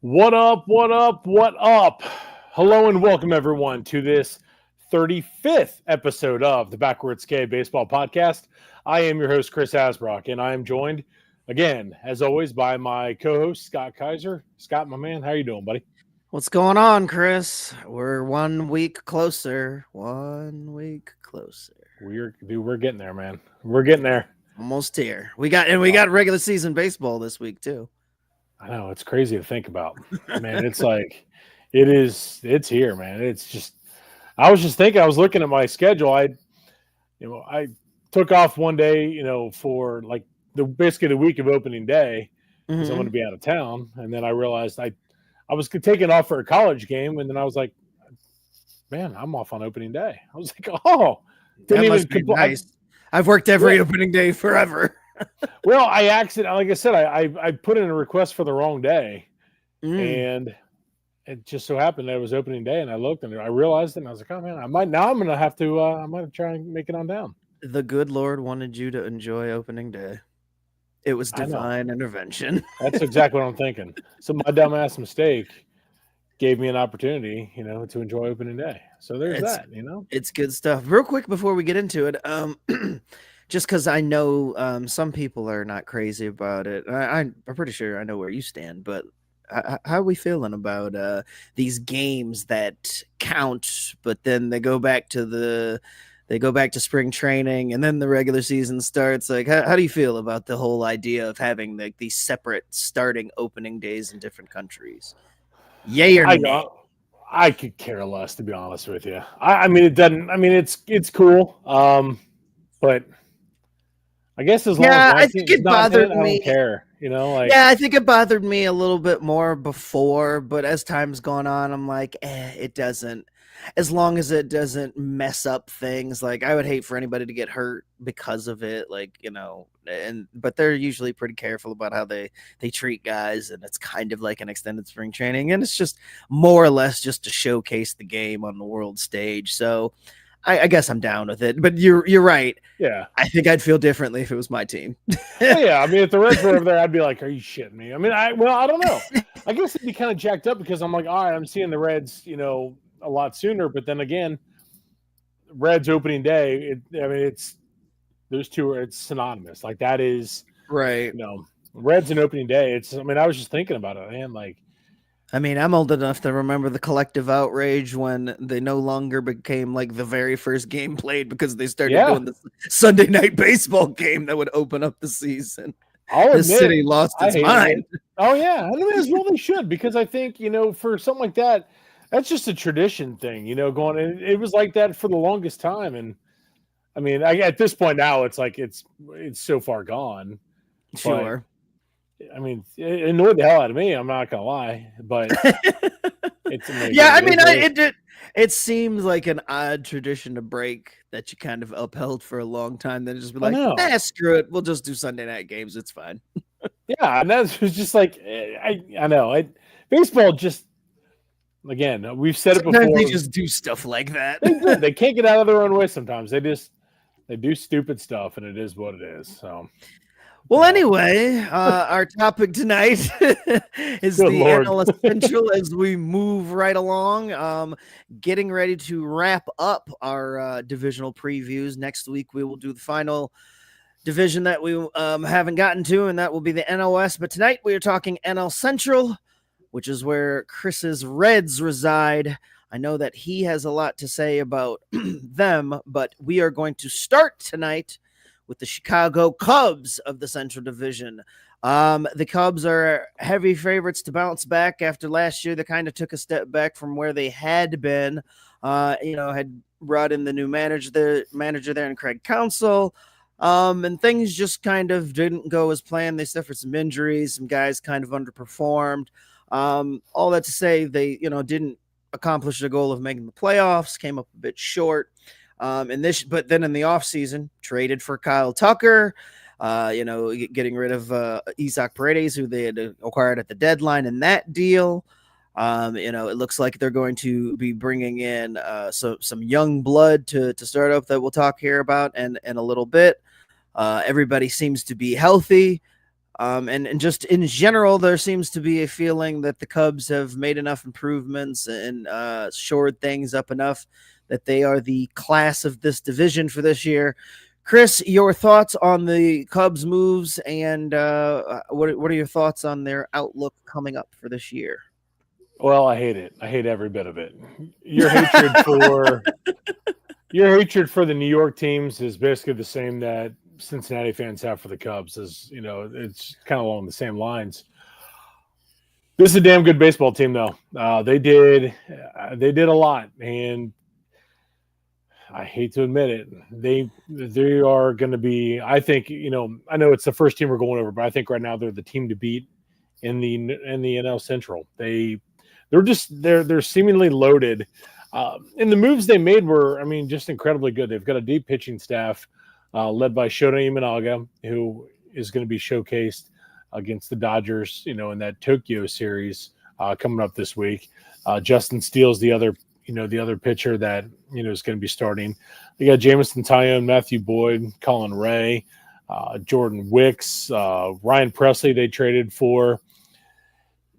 What up? What up? What up? Hello and welcome everyone to this 35th episode of the Backwards K Baseball Podcast. I am your host, Chris Asbrock, and I am joined again, as always, by my co-host, Scott Kaiser. Scott, my man, how you doing, buddy? What's going on, Chris? We're 1 week closer. 1 week closer. We're getting there, man. We're getting there. Almost here. We got regular season baseball this week too. I know, it's crazy to think about. Man, it's like it's here, man. It's just I was just thinking, I was looking at my schedule. I took off one day, for like basically the week of opening day because I'm going to be out of town. And then I realized I was taking off for a college game, and then I was like, man, I'm off on opening day. I was like, oh, that must be nice. I've worked every opening day forever. Well, like I said, I put in a request for the wrong day, and it just so happened that it was opening day, and I looked and I realized it, and I was like, oh man, I'm gonna have to I might try and make it on down. The good Lord wanted you to enjoy opening day. It was divine intervention. That's exactly what I'm thinking. So my dumbass mistake gave me an opportunity, to enjoy opening day. So there's that. It's good stuff. Real quick before we get into it, just because I know some people are not crazy about it. I'm pretty sure I know where you stand, but how are we feeling about these games that count, but then they go back to spring training and then the regular season starts? Like, how do you feel about the whole idea of having these separate starting opening days in different countries? Yay or nay? I could care less, to be honest with you. I mean, it doesn't. I mean, it's cool. But I guess as long as I think it bothered me. I don't care. I think it bothered me a little bit more before, but as time's gone on, I'm like, it doesn't. As long as it doesn't mess up things, like I would hate for anybody to get hurt because of it, but they're usually pretty careful about how they treat guys, and it's kind of like an extended spring training, and it's just more or less just to showcase the game on the world stage. So I guess I'm down with it, but you're right. Yeah, I think I'd feel differently if it was my team. Yeah, I mean, if the Reds were over there, I'd be like, "Are you shitting me?" I mean, I don't know. I guess it'd be kind of jacked up because I'm like, all right, I'm seeing the Reds, a lot sooner. But then again, Reds opening day, it's those two are synonymous. Like that is right. Reds and opening day. I was just thinking about it, man. Like. I'm old enough to remember the collective outrage when they no longer became like the very first game played because they started doing the Sunday night baseball game that would open up the season. The city lost its mind. Oh, yeah. As well they should, because I think, for something like that, that's just a tradition thing, going. It was like that for the longest time. And I mean, at this point now, it's like it's so far gone. Sure. I mean, it annoyed the hell out of me. I'm not gonna lie, but it's amazing. Yeah, it seems like an odd tradition to break that you kind of upheld for a long time. Then just be like, screw it, we'll just do Sunday night games. It's fine. Yeah, and that was just like I know. Baseball just again, we've said sometimes it before. They just do stuff like that. They can't get out of their own way sometimes. They do stupid stuff, and it is what it is. So. Well, anyway, our topic tonight is the NL Essential as we move right along. Getting ready to wrap up our divisional previews. Next week, we will do the final division that we haven't gotten to, and that will be the NOS. But tonight, we are talking NL Central, which is where Chris's Reds reside. I know that he has a lot to say about them, but we are going to start tonight with the Chicago Cubs of the Central Division. The Cubs are heavy favorites to bounce back after last year. They kind of took a step back from where they had been. Had brought in the new manager there in Craig Counsell. And things just kind of didn't go as planned. They suffered some injuries. Some guys kind of underperformed. All that to say, they, didn't accomplish the goal of making the playoffs, came up a bit short. But then in the offseason, traded for Kyle Tucker, getting rid of Isaac Paredes, who they had acquired at the deadline in that deal. It looks like they're going to be bringing in some young blood to start up that we'll talk here about in a little bit. Everybody seems to be healthy. And just in general, there seems to be a feeling that the Cubs have made enough improvements and shored things up enough that they are the class of this division for this year. Chris, your thoughts on the Cubs moves, and what are your thoughts on their outlook coming up for this year? Well, I hate it. I hate every bit of it. Your hatred for your hatred for the New York teams is basically the same that Cincinnati fans have for the Cubs. It's kind of along the same lines. This is a damn good baseball team, though. They did a lot, and I hate to admit it, they are going to be. I think I know it's the first team we're going over, but I think right now they're the team to beat in the NL Central. They're seemingly loaded. And the moves they made were, just incredibly good. They've got a deep pitching staff led by Shota Imanaga, who is going to be showcased against the Dodgers, in that Tokyo series coming up this week. Justin Steele's the other pitcher that is going to be starting. They got Jamison Tyone, Matthew Boyd, Colin Ray, Jordan Wicks, Ryan Presley they traded for.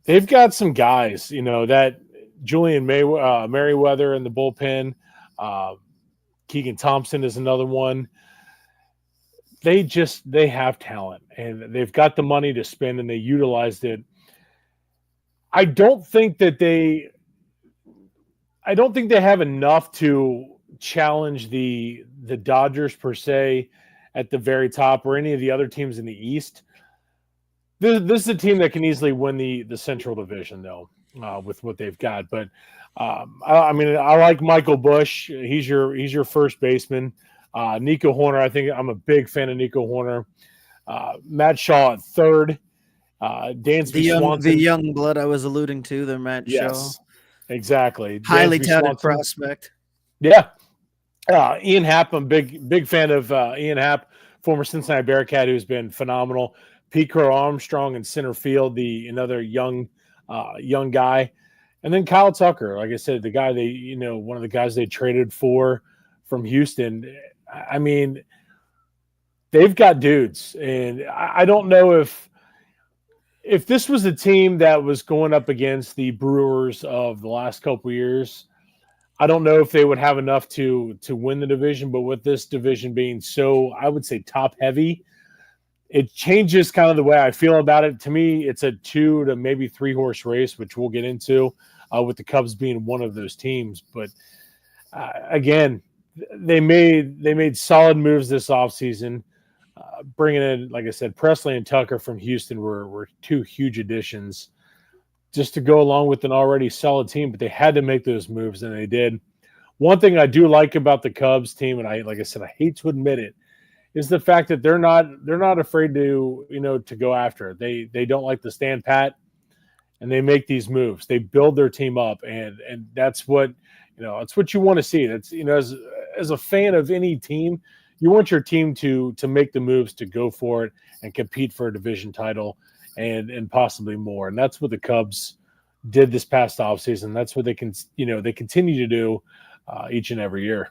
They've got some guys, that Julian Merriweather in the bullpen. Keegan Thompson is another one. They have talent, and they've got the money to spend, and they utilized it. I don't think they have enough to challenge the Dodgers per se at the very top or any of the other teams in the East. This is a team that can easily win the Central Division, though, with what they've got. But I like Michael Busch. He's your first baseman. Nico Horner. I think I'm a big fan of Nico Horner. Matt Shaw at third. Dansby Swanson, the young blood I was alluding to, the Matt Shaw. Exactly. Highly touted prospect. Yeah. Ian Happ. I'm big fan of Ian Happ, former Cincinnati Bearcat, who's been phenomenal. Pete Crow Armstrong in center field, another young guy. And then Kyle Tucker, like I said, the guy one of the guys they traded for from Houston. They've got dudes. And I don't know if this was a team that was going up against the Brewers of the last couple years, I don't know if they would have enough to win the division. But with this division being so, I would say, top heavy, it changes kind of the way I feel about it. To me, it's a 2 to maybe 3 horse race, which we'll get into with the Cubs being one of those teams. But again, they made solid moves this offseason. Bringing in, like I said, Presley and Tucker from Houston were 2 huge additions just to go along with an already solid team, but they had to make those moves, and they did. One thing I do like about the Cubs team, and like I said, I hate to admit it, is the fact that they're not afraid to to go after it. They don't like to stand pat, and they make these moves. They build their team up, and that's what it's what you want to see. That's as a fan of any team, you want your team to make the moves to go for it and compete for a division title and possibly more. And that's what the Cubs did this past offseason. That's what they continue to do each and every year.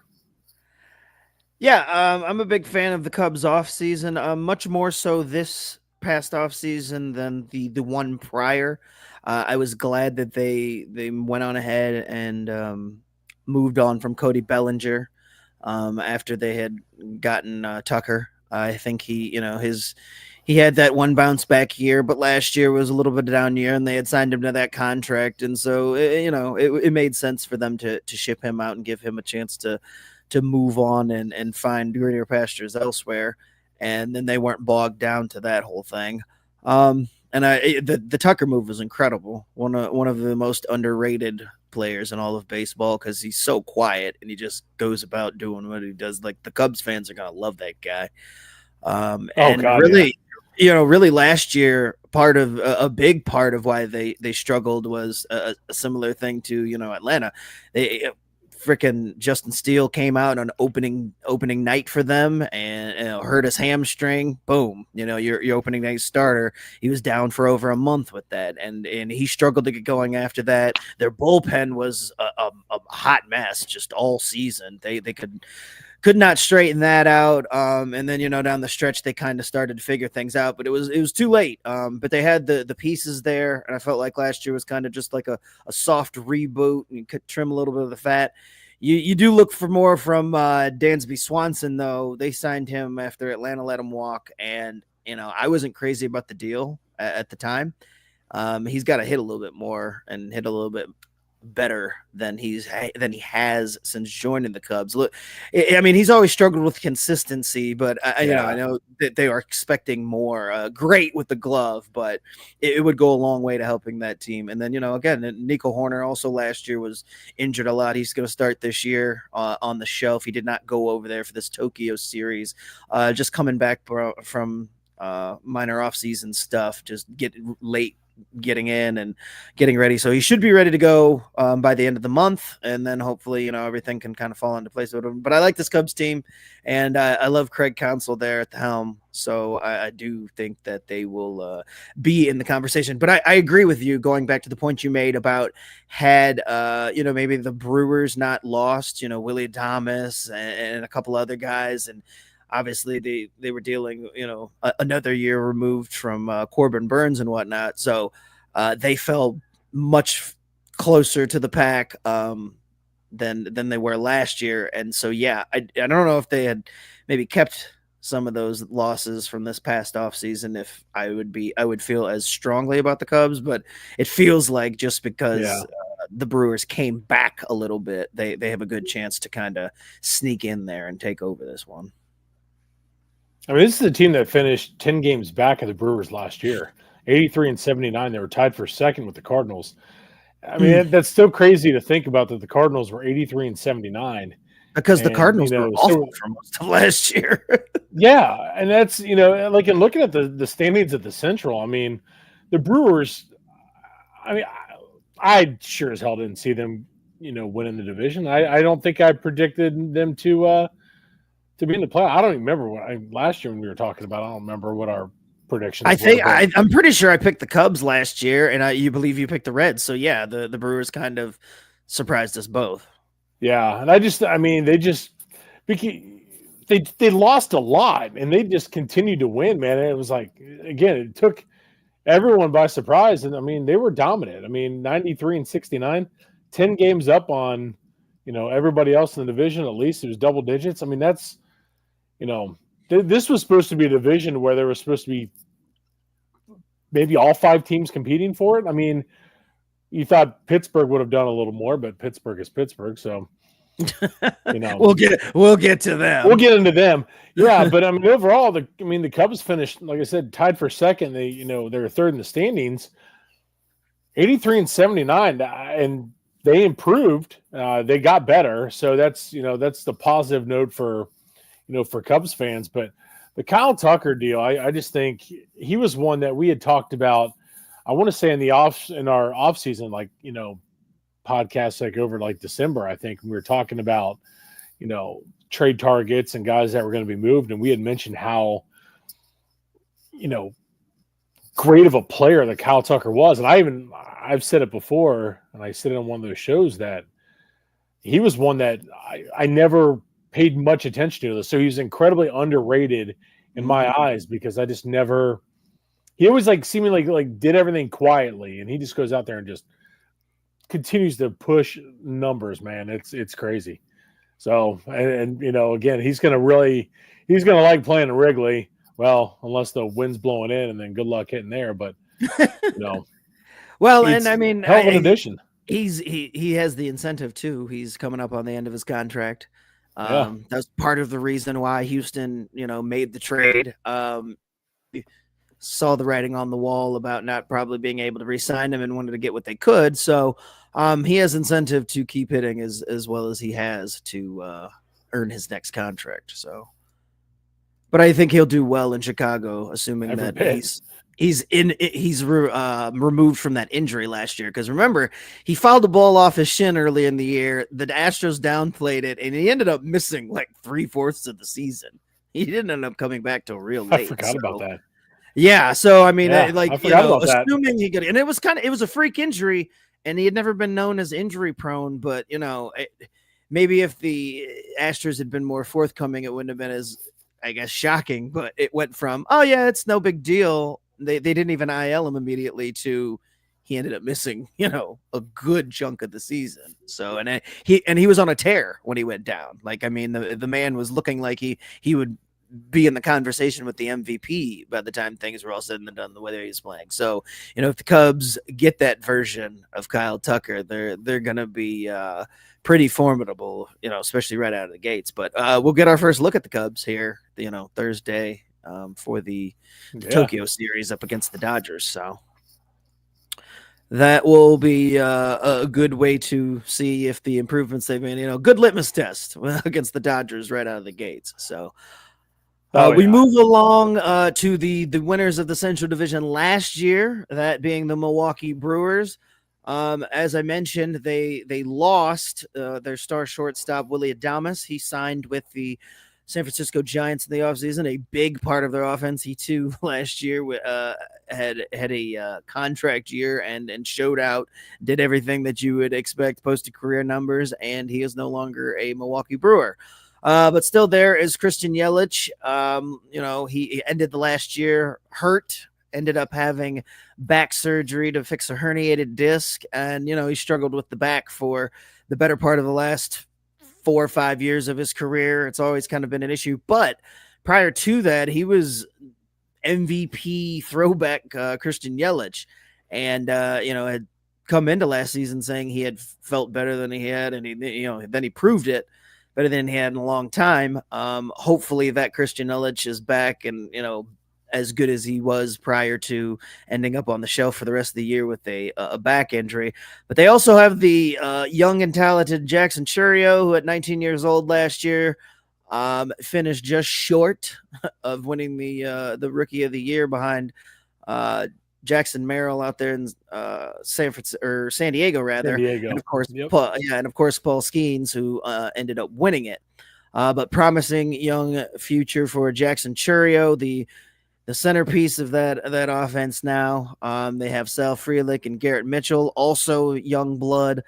Yeah, I'm a big fan of the Cubs offseason, much more so this past offseason than the one prior. I was glad that they went on ahead and moved on from Cody Bellinger after they had gotten Tucker. I think he had that one bounce back year, but last year was a little bit down year, and they had signed him to that contract, and so it made sense for them to ship him out and give him a chance to move on and find greener pastures elsewhere. And then they weren't bogged down to that whole thing. And the Tucker move was incredible. One of the most underrated players in all of baseball because he's so quiet and he just goes about doing what he does. Like, the Cubs fans are going to love that guy. Really last year, a big part of why they struggled was a similar thing to, Atlanta. Freaking Justin Steele came out on opening night for them and hurt his hamstring. Boom, your opening night starter. He was down for over a month with that, and he struggled to get going after that. Their bullpen was a hot mess just all season. They could could not straighten that out. And then down the stretch they kind of started to figure things out, but it was too late. But they had the pieces there, and I felt like last year was kind of just like a soft reboot, and you could trim a little bit of the fat. You do look for more from Dansby Swanson, though. They signed him after Atlanta let him walk, and I wasn't crazy about the deal at the time. He's got to hit a little bit more and hit a little bit better than he has since joining the Cubs. Look, I mean, he's always struggled with consistency, but I know that they are expecting more. Great with the glove, but it would go a long way to helping that team. And then again, Nico Horner also last year was injured a lot. He's going to start this year on the shelf. He did not go over there for this Tokyo series. Just coming back from minor off-season stuff, just getting in and getting ready, so he should be ready to go by the end of the month, and then hopefully everything can kind of fall into place with him. But I like this Cubs team, and I love Craig Counsell there at the helm, so I do think that they will be in the conversation. But I agree with you, going back to the point you made about had maybe the Brewers not lost Willie Thomas and a couple other guys, and obviously they were dealing another year removed from Corbin Burns and whatnot, so they fell much closer to the pack than they were last year. And so I don't know if they had maybe kept some of those losses from this past offseason, if I would feel as strongly about the Cubs, but it feels like just because the Brewers came back a little bit, they have a good chance to kind of sneak in there and take over this one. I mean, this is a team that finished 10 games back of the Brewers last year, 83-79. They were tied for second with the Cardinals. I mean, that's still crazy to think about, that the Cardinals were 83-79. Because the Cardinals were awful for most of last year. Yeah, and that's, like, in looking at the standings at the Central, I mean, the Brewers, I mean, I sure as hell didn't see them, winning the division. I don't think I predicted them to be in the play. I don't even remember last year when we were talking about. I don't remember what our predictions were. I'm pretty sure I picked the Cubs last year, and you believe you picked the Reds. So yeah, the Brewers kind of surprised us both. Yeah, and they lost a lot, and they just continued to win, man. And it was like, again, it took everyone by surprise, and I mean, they were dominant. I mean, 93-69, 10 games up on everybody else in the division. At least it was double digits. I mean, that's this was supposed to be a division where there was supposed to be maybe all 5 teams competing for it. I mean, you thought Pittsburgh would have done a little more, but Pittsburgh is Pittsburgh, so we'll get to them. We'll get into them. Yeah, but I mean, overall, the Cubs finished, like I said, tied for second. They were third in the standings, 83-79, and they improved. They got better, so that's the positive note for Cubs fans. But the Kyle Tucker deal, I just think he was one that we had talked about. I want to say in our off season, like podcasts like over like December, I think we were talking about trade targets and guys that were going to be moved, and we had mentioned how great of a player that Kyle Tucker was. And I've said it before, and I said it on one of those shows, that he was one that I never paid much attention to. So he was incredibly underrated in my eyes, because I just never – he always seemingly like did everything quietly, and he just goes out there and just continues to push numbers, man. It's crazy. So, and again, he's going to like playing in Wrigley. Well, unless the wind's blowing in, and then good luck hitting there. But well, and I mean, hell of an addition. He has the incentive too. He's coming up on the end of his contract. That's part of the reason why Houston, made the trade. Saw the writing on the wall about not probably being able to re-sign him and wanted to get what they could. So he has incentive to keep hitting as well as he has to earn his next contract. So. But I think he'll do well in Chicago, assuming that he's removed from that injury last year. Because remember, he fouled the ball off his shin early in the year. The Astros downplayed it, and he ended up missing like 3/4 of the season. He didn't end up coming back till real late. I forgot about that. Yeah, so I mean, assuming he could, and it was a freak injury, and he had never been known as injury prone. But maybe if the Astros had been more forthcoming, it wouldn't have been as, I guess, shocking. But it went from, oh yeah, it's no big deal. They didn't even IL him immediately to he ended up missing, a good chunk of the season. So he was on a tear when he went down. Like, I mean, the man was looking like he would be in the conversation with the MVP by the time things were all said and done, the way he's playing. So, if the Cubs get that version of Kyle Tucker, they're gonna be pretty formidable, especially right out of the gates. But we'll get our first look at the Cubs here, Thursday, for the Tokyo series up against the Dodgers. So that will be a good way to see if the improvements they've made, good litmus test against the Dodgers right out of the gates. So we move along to the winners of the Central Division last year, that being the Milwaukee Brewers. As I mentioned, they lost their star shortstop, Willie Adames. He signed with the San Francisco Giants in the offseason, a big part of their offense. He, too, last year had a contract year and showed out, did everything that you would expect, posted career numbers, and he is no longer a Milwaukee Brewer. But still, there is Christian Yelich. He ended the last year hurt, ended up having back surgery to fix a herniated disc. And, he struggled with the back for the better part of the last 4 or 5 years of his career. It's always kind of been an issue. But prior to that, he was MVP throwback Christian Yelich. And, had come into last season saying he had felt better than he had. And, then he proved it. Better than he had in a long time. Hopefully that Christian Yelich is back and, as good as he was prior to ending up on the shelf for the rest of the year with a back injury. But they also have the young and talented Jackson Chourio, who at 19 years old last year finished just short of winning the Rookie of the Year behind Jackson Merrill out there in San Diego, rather. And of course, Paul Skeens, who ended up winning it. But promising young future for Jackson Chourio, the centerpiece of that offense now. They have Sal Frelick and Garrett Mitchell, also young blood.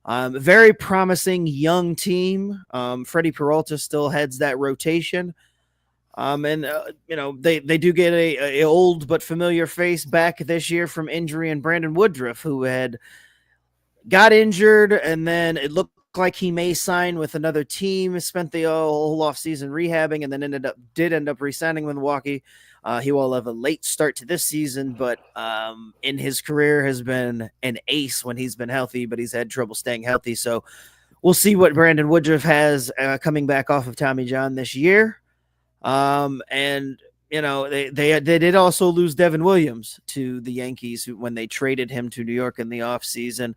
Very promising young team. Freddie Peralta still heads that rotation. They do get a old but familiar face back this year from injury, in Brandon Woodruff, who had got injured, and then it looked like he may sign with another team. Spent the whole offseason rehabbing, and then did end up re-signing with Milwaukee. He will have a late start to this season, but in his career has been an ace when he's been healthy, but he's had trouble staying healthy. So we'll see what Brandon Woodruff has coming back off of Tommy John this year. They did also lose Devin Williams to the Yankees when they traded him to New York in the offseason.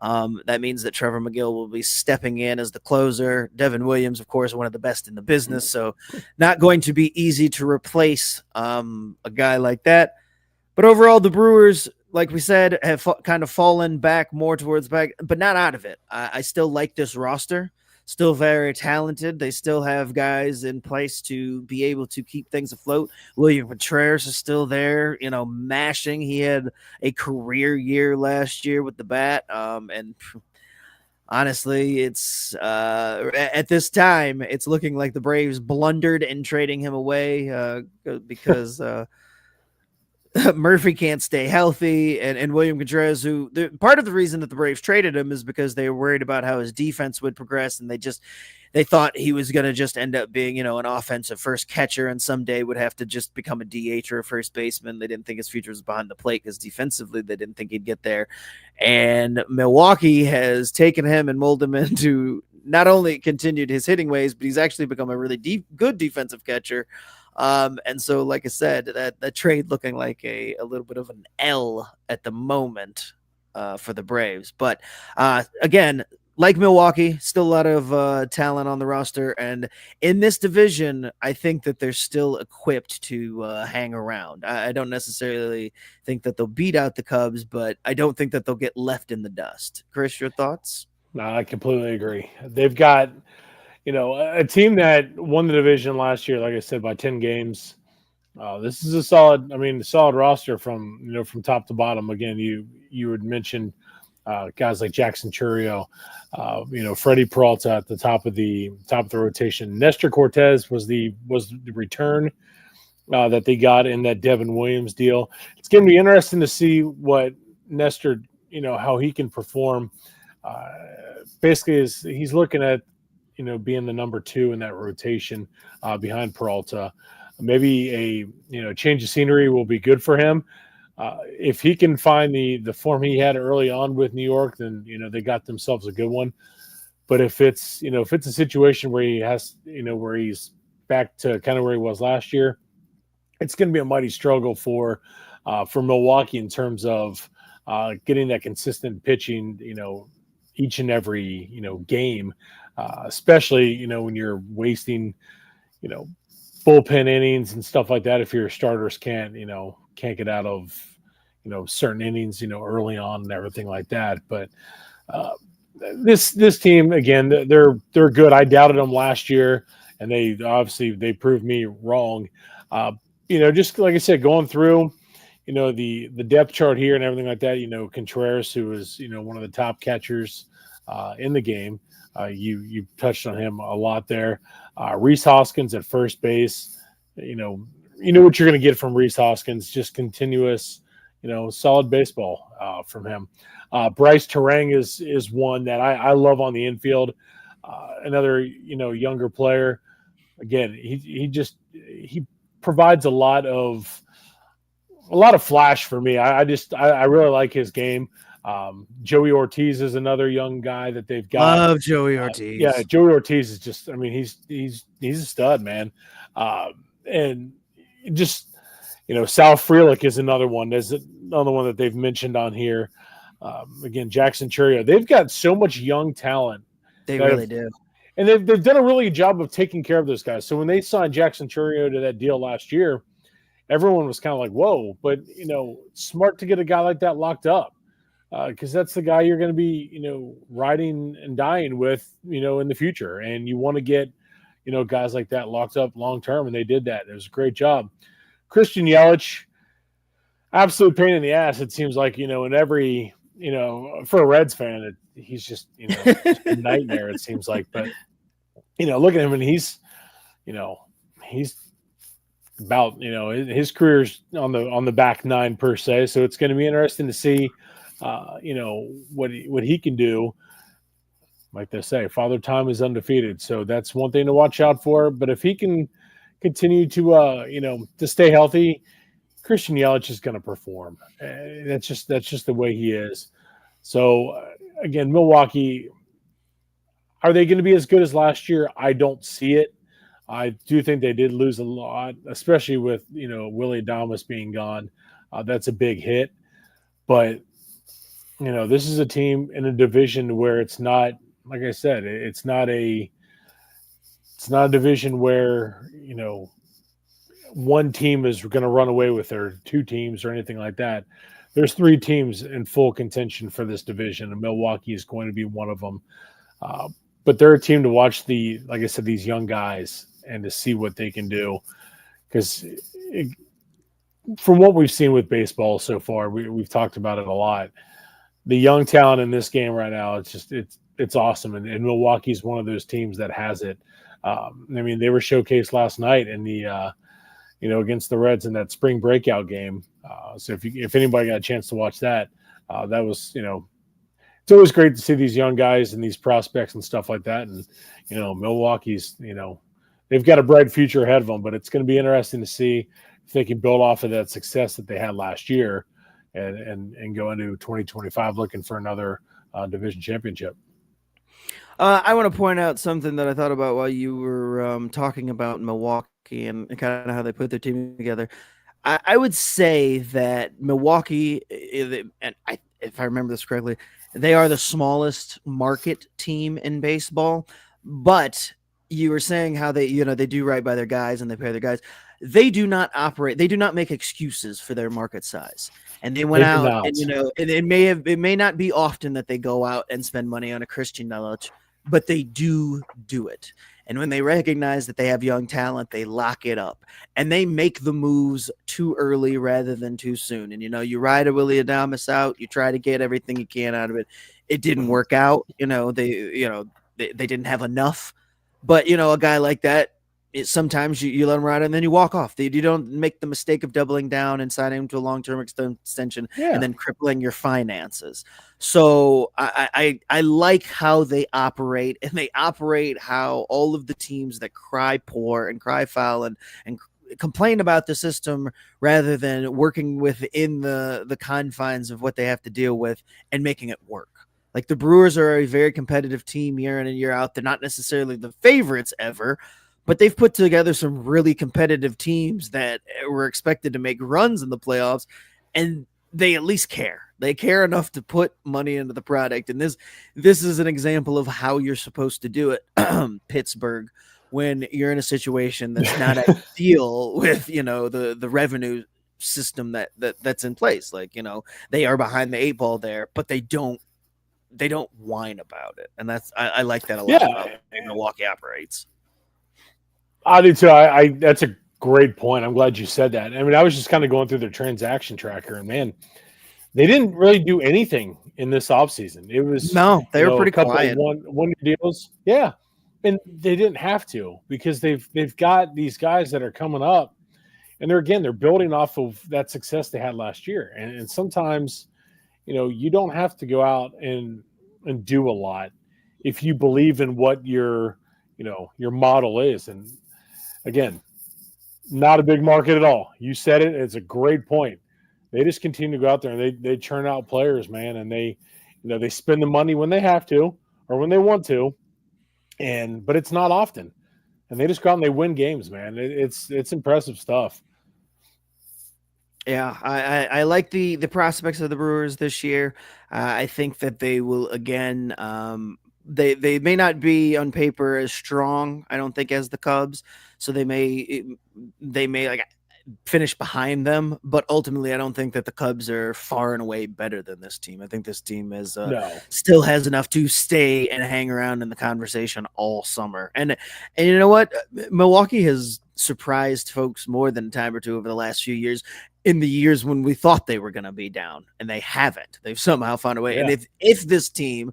That means that Trevor McGill will be stepping in as the closer. Devin Williams, of course, one of the best in the business, so not going to be easy to replace a guy like that. But overall, the Brewers, like we said, have kind of fallen back more towards back, but not out of it. I still like this roster. Still very talented. They still have guys in place to be able to keep things afloat. William Contreras is still there, mashing. He had a career year last year with the bat. And honestly, it's at this time, it's looking like the Braves blundered in trading him away because Murphy can't stay healthy, and William Contreras, who part of the reason that the Braves traded him is because they were worried about how his defense would progress, and they thought he was going to just end up being, an offensive first catcher, and someday would have to just become a DH or a first baseman. They didn't think his future was behind the plate because defensively they didn't think he'd get there. And Milwaukee has taken him and molded him into not only continued his hitting ways, but he's actually become a really good defensive catcher. And so, like I said, that trade looking like a little bit of an L at the moment for the Braves. But again, like Milwaukee, still a lot of talent on the roster. And in this division, I think that they're still equipped to hang around. I don't necessarily think that they'll beat out the Cubs, but I don't think that they'll get left in the dust. Chris, your thoughts? No, I completely agree. They've got a team that won the division last year, like I said, by 10 games. This is a solid roster from top to bottom. Again, you had mentioned guys like Jackson Churio, Freddie Peralta at the top of the rotation. Nestor Cortez was the return that they got in that Devin Williams deal. It's going to be interesting to see what Nestor, how he can perform. Basically, he's looking at being the number 2 in that rotation behind Peralta. Maybe a change of scenery will be good for him. If he can find the form he had early on with New York, then they got themselves a good one. But if it's a situation where he has where he's back to kind of where he was last year, it's going to be a mighty struggle for Milwaukee in terms of getting that consistent pitching each and every game, especially when you're wasting bullpen innings and stuff like that. If your starters can't get out of certain innings early on and everything like that. But this team, again, they're good. I doubted them last year, and they proved me wrong. Just like I said, going through the depth chart here and everything like that. Contreras, who is one of the top catchers in the game. You touched on him a lot there. Rhys Hoskins at first base. You know what you're going to get from Rhys Hoskins. Just continuous, solid baseball from him. Bryce Terang is one that I love on the infield. Another younger player. Again, he provides a lot of flash for me. I really like his game. Joey Ortiz is another young guy that they've got. Love Joey Ortiz. Yeah, Joey Ortiz is just. I mean, he's a stud, man. And just Sal Frelick is another one. There's another one that they've mentioned on here. Again, Jackson Churio. They've got so much young talent. They really do. And they've done a really good job of taking care of those guys. So when they signed Jackson Churio to that deal last year, everyone was kind of like, whoa, but smart to get a guy like that locked up. Because that's the guy you're going to be, riding and dying with, in the future. And you want to get, guys like that locked up long term. And they did that. It was a great job. Christian Yelich, absolute pain in the ass. It seems like, in every, for a Reds fan, he's just, just a nightmare, it seems like. But, look at him, and he's about, his career's on the back nine per se. So it's going to be interesting to see, what he can do. Like they say, Father Time is undefeated. So that's one thing to watch out for. But if he can continue to, to stay healthy, Christian Yelich is going to perform. That's just the way he is. So again, Milwaukee, are they going to be as good as last year? I don't see it. I do think they did lose a lot, especially with, Willie Adames being gone. That's a big hit. But, this is a team in a division where it's not, like I said, it's not a division where, one team is going to run away with their two teams or anything like that. There's three teams in full contention for this division, and Milwaukee is going to be one of them. But they're a team to watch like I said, these young guys and to see what they can do. Because from what we've seen with baseball so far, we've talked about it a lot. The young talent in this game right now, it's awesome. And Milwaukee is one of those teams that has it. I mean, they were showcased last night in the, against the Reds in that spring breakout game. So if anybody got a chance to watch that, that was, it's always great to see these young guys and these prospects and stuff like that. And, Milwaukee's, they've got a bright future ahead of them, but it's going to be interesting to see if they can build off of that success that they had last year and go into 2025 looking for another division championship. I want to point out something that I thought about while you were talking about Milwaukee and kind of how they put their team together. I would say that Milwaukee, and if I remember this correctly, they are the smallest market team in baseball. But you were saying how they do right by their guys and they pay their guys. They do not operate. They do not make excuses for their market size. And they went out, and it may not be often that they go out and spend money on a Christian Yelich, but they do it. And when they recognize that they have young talent, they lock it up and they make the moves too early rather than too soon. And, you ride a Willie Adamas out, you try to get everything you can out of it. It didn't work out. They didn't have enough. But, a guy like that, sometimes you let him ride and then you walk off. You don't make the mistake of doubling down and signing him to a long-term extension and then crippling your finances. So I like how they operate, and they operate how all of the teams that cry poor and cry foul and complain about the system rather than working within the confines of what they have to deal with and making it work. Like the Brewers are a very competitive team year in and year out. They're not necessarily the favorites ever, but they've put together some really competitive teams that were expected to make runs in the playoffs, and they at least care. They care enough to put money into the product. And this is an example of how you're supposed to do it, Pittsburgh, when you're in a situation that's not ideal with, the revenue system that's in place. Like, they are behind the 8 ball there, but they don't whine about it. And I like that a lot about the way Milwaukee operates. I do too. I that's a great point. I'm glad you said that. I mean, I was just kind of going through their transaction tracker, and man, they didn't really do anything in this offseason. It was they were pretty a couple quiet. of one deals. Yeah. And they didn't have to, because they've got these guys that are coming up, and they're building off of that success they had last year. And sometimes, you don't have to go out and do a lot if you believe in what your model is. And again, not a big market at all. You said it. It's a great point. They just continue to go out there and they churn out players, man, and they spend the money when they have to or when they want to, but it's not often. And they just go out and they win games, man. It's impressive stuff. Yeah, I like the prospects of the Brewers this year. I think that they will again. They may not be on paper as strong, I don't think, as the Cubs. So they may like finish behind them, but ultimately I don't think that the Cubs are far and away better than this team. I think this team is still has enough to stay and hang around in the conversation all summer. And you know what? Milwaukee has surprised folks more than a time or two over the last few years, in the years when we thought they were going to be down, and they haven't. They've somehow found a way. Yeah. And if this team,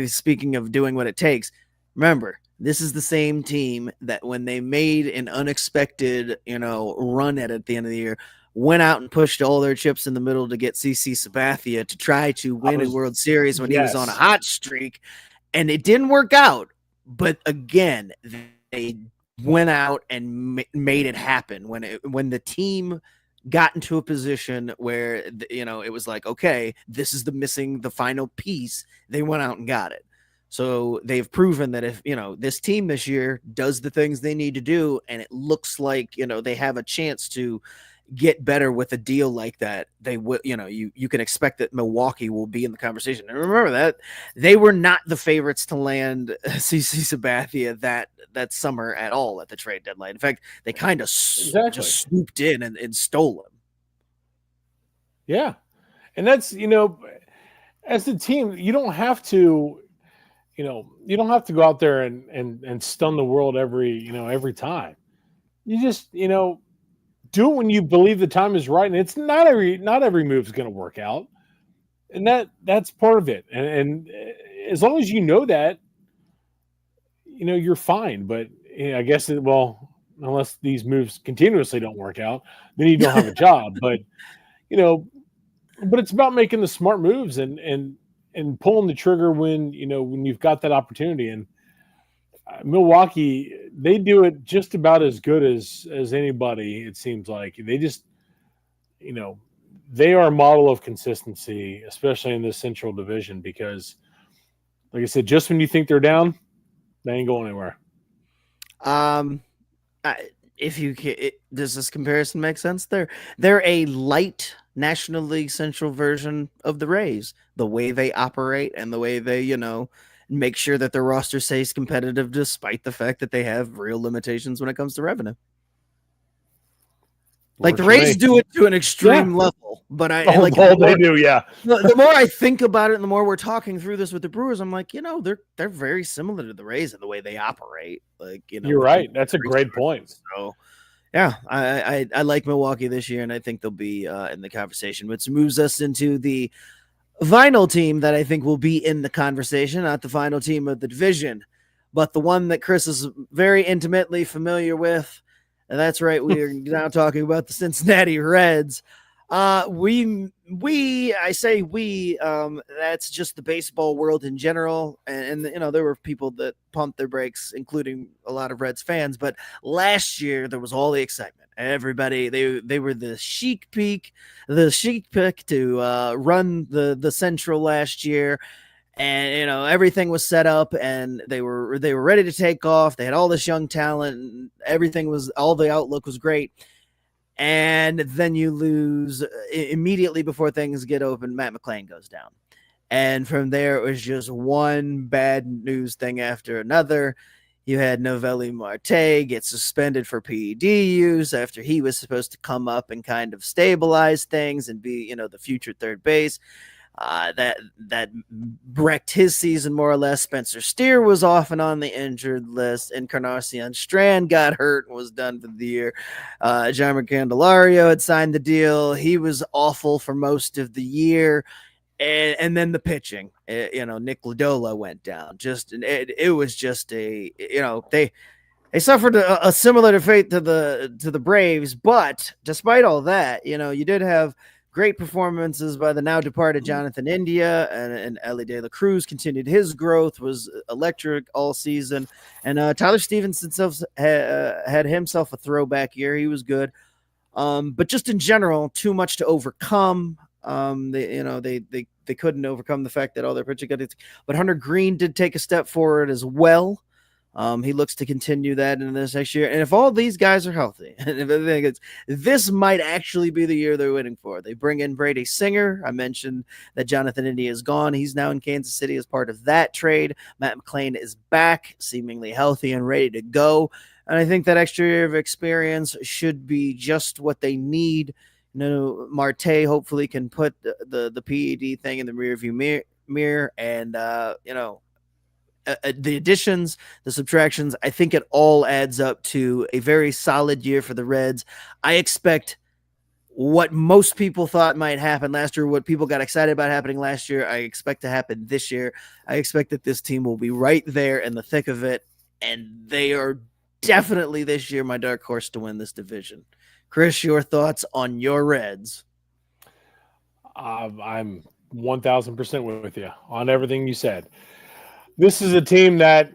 speaking of doing what it takes, remember, this is the same team that when they made an unexpected, run at the end of the year, went out and pushed all their chips in the middle to get CC Sabathia to try to win a World Series when he was on a hot streak, and it didn't work out. But again, they went out and made it happen when the team got into a position where it was like, okay, this is the final piece. They went out and got it. So they've proven that if this team this year does the things they need to do, and it looks like they have a chance to get better with a deal like that, they will. You can expect that Milwaukee will be in the conversation. And remember that they were not the favorites to land CC Sabathia that summer at all at the trade deadline. In fact, they kind of just swooped in and stole him. Yeah, and that's as a team, you don't have to. You don't have to go out there and stun the world every time. You just, do it when you believe the time is right. And it's not every move is going to work out. And that's part of it. And as long as you know that, you're fine. But I guess, unless these moves continuously don't work out, then you don't have a job. But, but it's about making the smart moves and pulling the trigger when you've got that opportunity. And Milwaukee, they do it just about as good as anybody. It seems like they just, they are a model of consistency, especially in this Central Division, because, like I said, just when you think they're down, they ain't going anywhere. Does this comparison make sense? They're a light National League Central version of the Rays, the way they operate and the way they, make sure that their roster stays competitive despite the fact that they have real limitations when it comes to revenue. Like the Rays do it to an extreme level, but they do, yeah. The more I think about it, and the more we're talking through this with the Brewers, I'm like, they're very similar to the Rays in the way they operate. Like, you're right. That's a great point. So, yeah, I like Milwaukee this year, and I think they'll be in the conversation, which moves us into the final team that I think will be in the conversation, not the final team of the division, but the one that Chris is very intimately familiar with. And that's right. We are now talking about the Cincinnati Reds. That's just the baseball world in general. And there were people that pumped their brakes, including a lot of Reds fans. But last year, there was all the excitement. Everybody, they were the chic pick to run the Central last year. And everything was set up, and they were ready to take off. They had all this young talent, and all the outlook was great. And then you lose immediately before things get open. Matt McClain goes down, and from there it was just one bad news thing after another. You had Novelli Marte get suspended for PED use after he was supposed to come up and kind of stabilize things and be the future third base. That wrecked his season more or less. Spencer Steer was off and on the injured list. Encarnacion Strand got hurt and was done for the year. John Candelario had signed the deal. He was awful for most of the year. And then the pitching, Nick Lodolo went down. It was just they suffered a similar fate to the Braves. But despite all that, you did have great performances by the now departed Jonathan India, and Ellie De La Cruz continued his growth, was electric all season. And Tyler Stevenson had himself a throwback year. He was good. But just in general, too much to overcome. They couldn't overcome the fact that all their pitching got it. But Hunter Green did take a step forward as well. He looks to continue that in this next year. And if all these guys are healthy, and this might actually be the year they're winning for. They bring in Brady Singer. I mentioned that Jonathan India is gone. He's now in Kansas City as part of that trade. Matt McClain is back, seemingly healthy and ready to go. And I think that extra year of experience should be just what they need. Marte hopefully can put the PED thing in the rearview mirror and, the additions, the subtractions, I think it all adds up to a very solid year for the Reds. I expect what most people thought might happen last year, what people got excited about happening last year, I expect to happen this year. I expect that this team will be right there in the thick of it, and they are definitely this year my dark horse to win this division. Chris, your thoughts on your Reds? I'm 1,000% with you on everything you said. This is a team that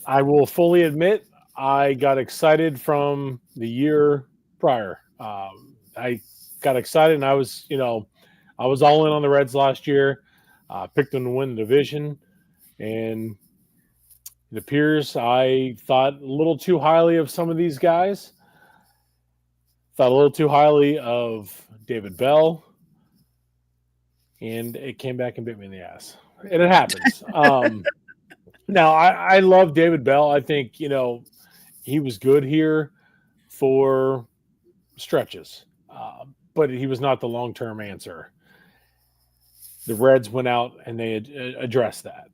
I will fully admit I got excited from the year prior. I got excited, and I was all in on the Reds last year. Picked them to win the division, and it appears I thought a little too highly of some of these guys. Thought a little too highly of David Bell, and it came back and bit me in the ass. And it happens. Now, I love David Bell. I think, he was good here for stretches, but he was not the long-term answer. The Reds went out and they addressed that.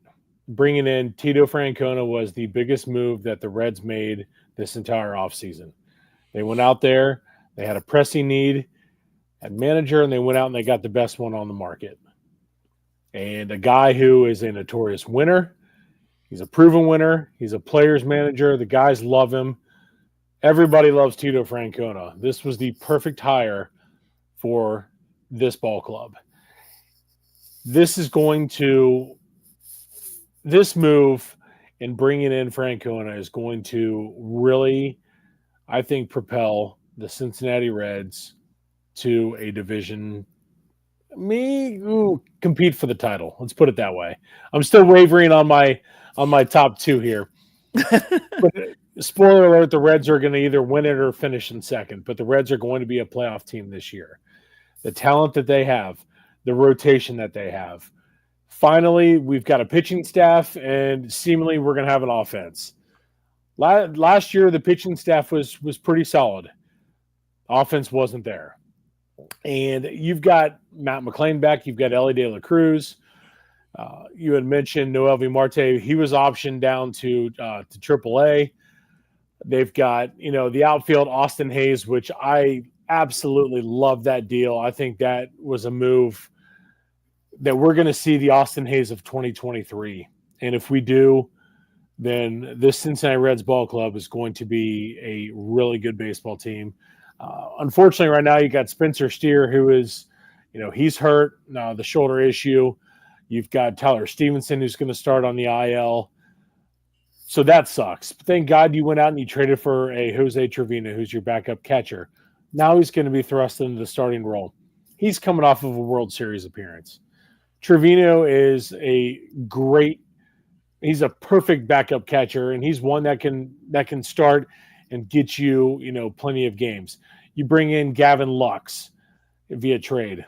Bringing in Tito Francona was the biggest move that the Reds made this entire offseason. They went out there, they had a pressing need at manager, and they went out and they got the best one on the market. And a guy who is a notorious winner. He's a proven winner. He's a player's manager. The guys love him. Everybody loves Tito Francona. This was the perfect hire for this ball club. This move in bringing in Francona is going to really, I think, propel the Cincinnati Reds to a division compete for the title. Let's put it that way. I'm still wavering on my top two here. But spoiler alert, the Reds are going to either win it or finish in second, but the Reds are going to be a playoff team this year. The talent that they have, the rotation that they have. Finally, we've got a pitching staff, and seemingly we're going to have an offense. Last year, the pitching staff was pretty solid. Offense wasn't there. And you've got Matt McClain back. You've got Ellie De La Cruz. You had mentioned Noelvi Marte. He was optioned down to AAA. They've got, the outfield, Austin Hayes, which I absolutely love that deal. I think that was a move that we're going to see the Austin Hayes of 2023. And if we do, then this Cincinnati Reds ball club is going to be a really good baseball team. Unfortunately, right now you got Spencer Steer, who is, he's hurt, the shoulder issue. You've got Tyler Stevenson, who's going to start on the IL. So that sucks. But thank God you went out and you traded for a Jose Trevino, who's your backup catcher. Now he's going to be thrust into the starting role. He's coming off of a World Series appearance. Trevino is he's a perfect backup catcher, and he's one that can start and get you, plenty of games. You bring in Gavin Lux via trade.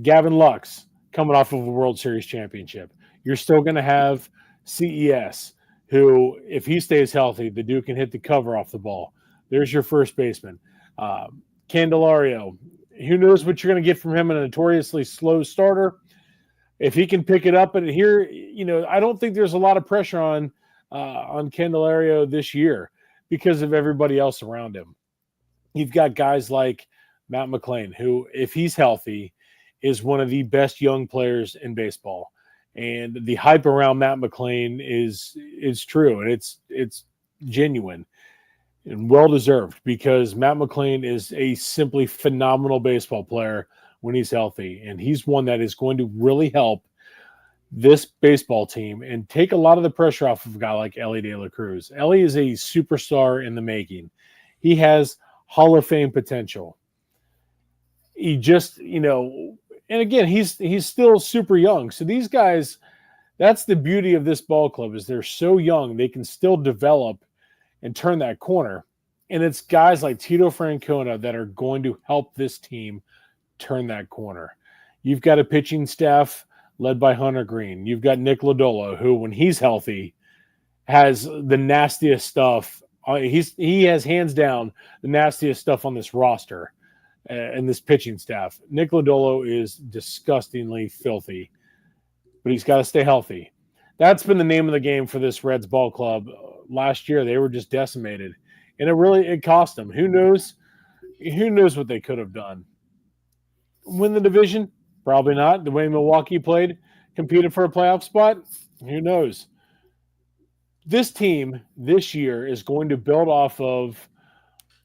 Gavin Lux coming off of a World Series championship. You're still going to have CES, who, if he stays healthy, the dude can hit the cover off the ball. There's your first baseman. Candelario, who knows what you're going to get from him, a notoriously slow starter. If he can pick it up, and here, I don't think there's a lot of pressure on Candelario this year because of everybody else around him. You've got guys like Matt McClain, who, if he's healthy, is one of the best young players in baseball. And the hype around Matt McClain is true, and it's genuine and well-deserved, because Matt McClain is a simply phenomenal baseball player when he's healthy, and he's one that is going to really help this baseball team and take a lot of the pressure off of a guy like Ellie De La Cruz. Ellie is a superstar in the making. He has Hall of Fame potential. He just, and again, he's still super young. So these guys, that's the beauty of this ball club, is they're so young, they can still develop and turn that corner. And it's guys like Tito Francona that are going to help this team turn that corner. You've got a pitching staff led by Hunter Green. You've got Nick Lodolo, who, when he's healthy, has the nastiest stuff. He has hands down the nastiest stuff on this roster and this pitching staff. Nick Lodolo is disgustingly filthy, but he's got to stay healthy. That's been the name of the game for this Reds ball club. Last year, they were just decimated, and it cost them. Who knows what they could have done? Win the division? Probably not. The way Milwaukee played, competed for a playoff spot? Who knows? This team this year is going to build off of,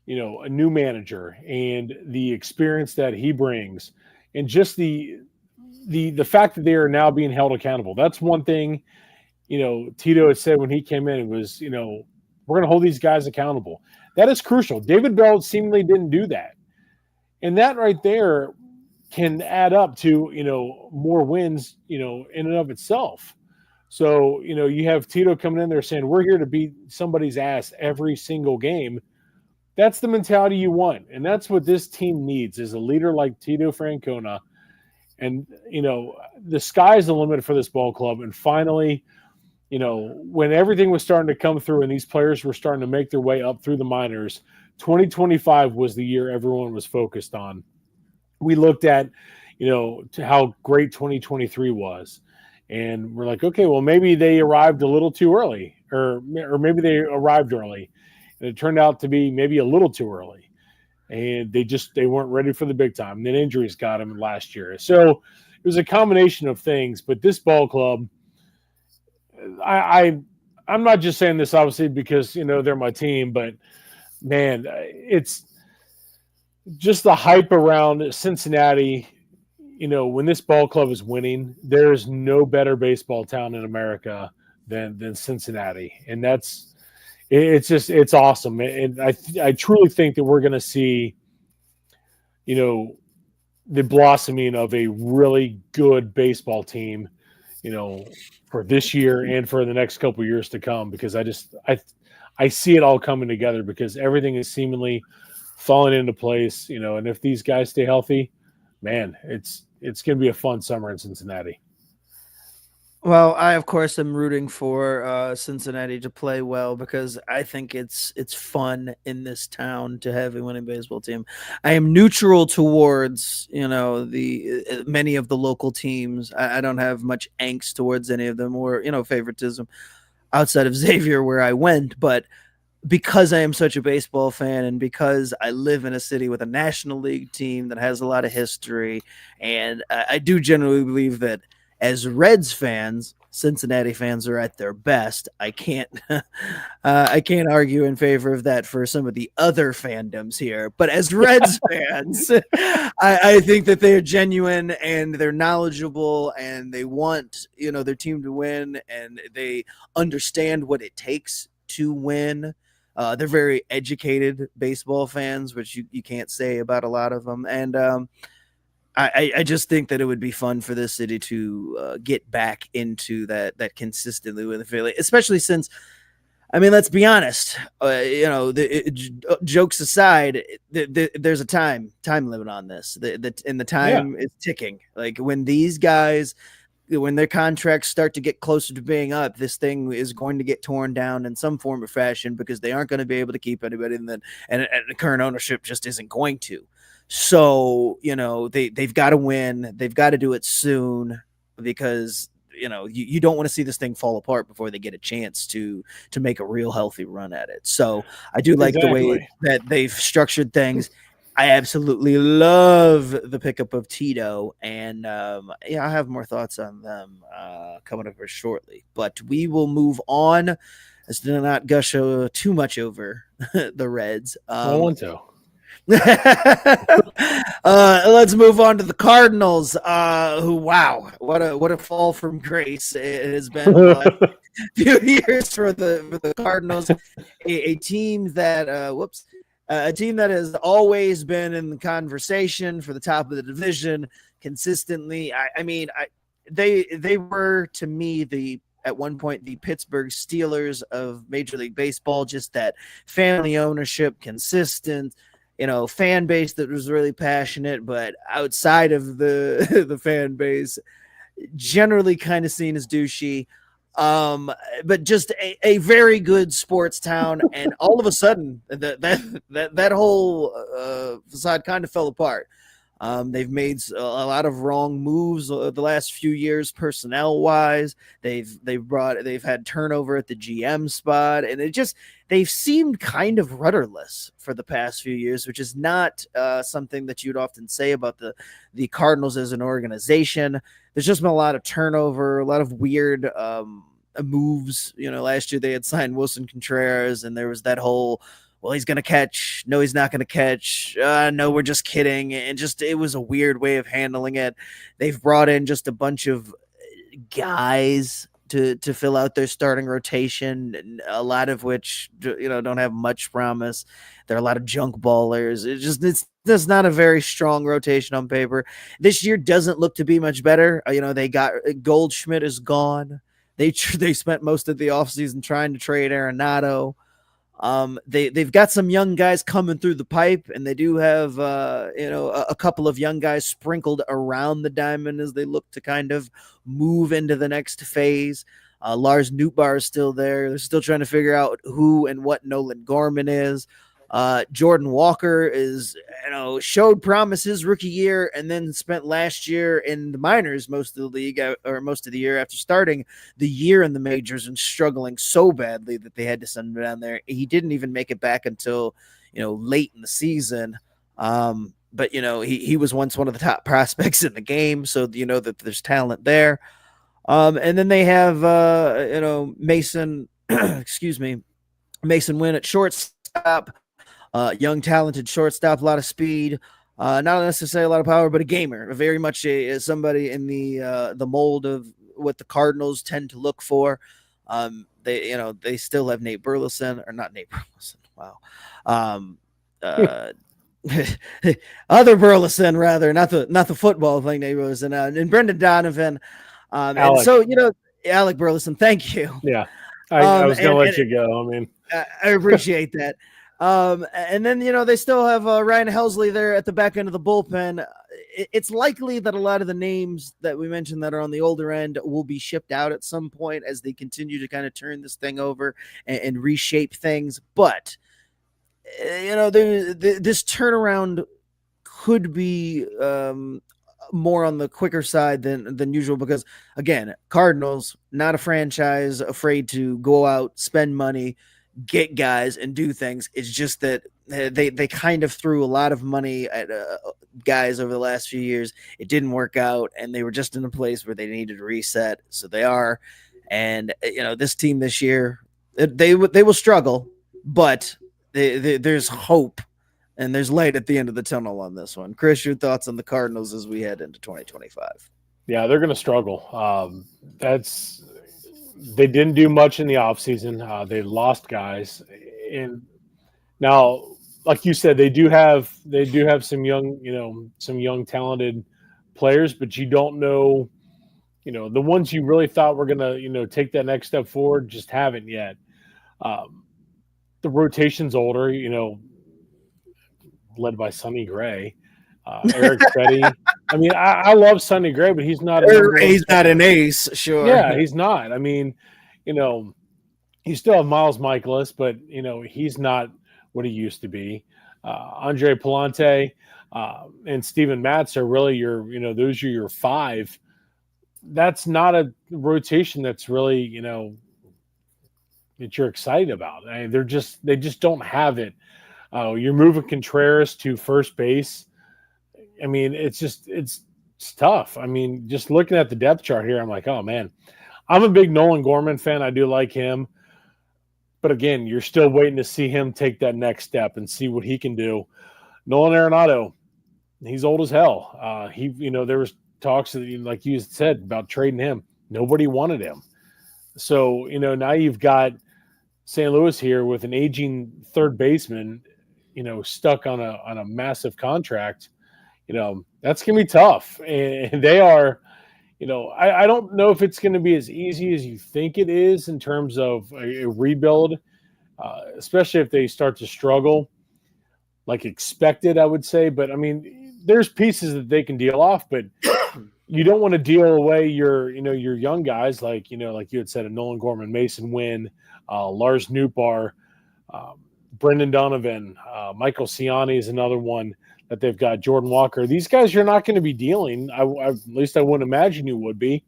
a new manager and the experience that he brings, and just the fact that they are now being held accountable. That's one thing, Tito had said when he came in. It was, we're going to hold these guys accountable. That is crucial. David Bell seemingly didn't do that. And that right there can add up to, more wins, in and of itself. So, you have Tito coming in there saying, we're here to beat somebody's ass every single game. That's the mentality you want. And that's what this team needs, is a leader like Tito Francona. And, the sky's the limit for this ball club. And finally, when everything was starting to come through and these players were starting to make their way up through the minors, 2025 was the year everyone was focused on. We looked at, to how great 2023 was. And we're like, okay, well, maybe they arrived a little too early, or maybe they arrived early. And it turned out to be maybe a little too early. And they weren't ready for the big time. And then injuries got them last year. So it was a combination of things. But this ball club, I'm not just saying this obviously because, they're my team, but man, it's just the hype around Cincinnati. When this ball club is winning, there is no better baseball town in America than Cincinnati. And it's awesome. And I truly think that we're going to see, the blossoming of a really good baseball team, for this year and for the next couple of years to come, because I see it all coming together, because everything is seemingly falling into place, and if these guys stay healthy, man, it's going to be a fun summer in Cincinnati. Well, I of course am rooting for Cincinnati to play well because I think it's fun in this town to have a winning baseball team. I am neutral towards the many of the local teams. I don't have much angst towards any of them or favoritism outside of Xavier where I went, but because I am such a baseball fan and because I live in a city with a National League team that has a lot of history, and I do generally believe that as Reds fans, Cincinnati fans are at their best. I can't argue in favor of that for some of the other fandoms here. But as Reds fans, I think that they are genuine and they're knowledgeable and they want their team to win and they understand what it takes to win. They're very educated baseball fans, which you can't say about a lot of them. And I just think that it would be fun for this city to get back into that consistently with the Philly, especially since, I mean, let's be honest. Jokes aside, there's a time limit on this. And the time is ticking. Like when these guys, when their contracts start to get closer to being up, this thing is going to get torn down in some form or fashion because they aren't going to be able to keep anybody, and the current ownership just isn't going to. So they've got to win. They've got to do it soon because you don't want to see this thing fall apart before they get a chance to make a real healthy run at it. So I do like the way that they've structured things. I absolutely love the pickup of Tito, and I have more thoughts on them coming up here shortly. But we will move on as to not gush too much over the Reds. I want to. Let's move on to the Cardinals. Who, wow, what a fall from grace it has been. A few years for the Cardinals, a team that a team that has always been in the conversation for the top of the division consistently. They were, to me, at one point the Pittsburgh Steelers of Major League Baseball. Just that family ownership, consistent, fan base that was really passionate, but outside of the fan base, generally kind of seen as douchey. But just a very good sports town, and all of a sudden that whole facade kind of fell apart. They've made a lot of wrong moves the last few years, personnel wise. They've had turnover at the GM spot, and they've seemed kind of rudderless for the past few years, which is not something that you'd often say about the Cardinals as an organization. There's just been a lot of turnover, a lot of weird moves. Last year they had signed Wilson Contreras, and there was that whole, well, he's going to catch. No, he's not going to catch. No, we're just kidding. And it was a weird way of handling it. They've brought in just a bunch of guys to fill out their starting rotation, a lot of which, don't have much promise. There are a lot of junk ballers. It's not a very strong rotation on paper. This year doesn't look to be much better. They got Goldschmidt is gone. They spent most of the offseason trying to trade Arenado. They've got some young guys coming through the pipe, and they do have a couple of young guys sprinkled around the diamond as they look to kind of move into the next phase. Lars Nootbaar is still there. They're still trying to figure out who and what Nolan Gorman is. Jordan Walker is, showed promise his rookie year and then spent last year in the minors most of the league or most of the year after starting the year in the majors and struggling so badly that they had to send him down there. He didn't even make it back until, late in the season. But he was once one of the top prospects in the game. So, that there's talent there. And then they have, Mason, Mason Wynn at shortstop. Young, talented shortstop, a lot of speed, not necessarily a lot of power, but a gamer, very much somebody in the mold of what the Cardinals tend to look for. They still have Nate Burleson, or not Nate Burleson. Wow. Other Burleson, rather, not the football thing. Nate Burleson and Brendan Donovan. And so, Alec Burleson, thank you. Yeah. I was going to let you go. I appreciate that. And then, they still have Ryan Helsley there at the back end of the bullpen. It's likely that a lot of the names that we mentioned that are on the older end will be shipped out at some point as they continue to kind of turn this thing over and reshape things. But, this turnaround could be more on the quicker side than usual because, again, Cardinals, not a franchise afraid to go out, spend money, get guys and do things. It's just that they kind of threw a lot of money at guys over the last few years. It didn't work out, and they were just in a place where they needed to reset. So they are, and this team this year, they will struggle, but there's hope and there's light at the end of the tunnel on this one. Chris, your thoughts on the Cardinals as we head into 2025? Yeah, they're going to struggle. They didn't do much in the offseason. They lost guys, and now, like you said, they do have some young talented players, but you don't know, the ones you really thought were going to take that next step forward just haven't yet. The rotation's older, led by Sonny Gray. Eric Betty. I mean, I love Sonny Gray, but he's not an ace, sure. Yeah, he's not. I mean, you still have Miles Michaelis, but he's not what he used to be. Andre Palante and Steven Matz are really those are your five. That's not a rotation that's really that you're excited about. I mean, they just don't have it. You're moving Contreras to first base. I mean, it's tough. I mean, just looking at the depth chart here, I'm like, oh man, I'm a big Nolan Gorman fan. I do like him, but again, you're still waiting to see him take that next step and see what he can do. Nolan Arenado, he's old as hell. There was talks, like you said, about trading him. Nobody wanted him. So, now you've got St. Louis here with an aging third baseman, stuck on a massive contract. That's going to be tough. And they are, I don't know if it's going to be as easy as you think it is in terms of a rebuild, especially if they start to struggle like expected, I would say. But, I mean, there's pieces that they can deal off, but you don't want to deal away your young guys like you had said, a Nolan Gorman, Mason Wynn, Lars Nootbaar, Brendan Donovan, Michael Ciani is another one that they've got, Jordan Walker. These guys you're not going to be dealing. At least I wouldn't imagine you would be.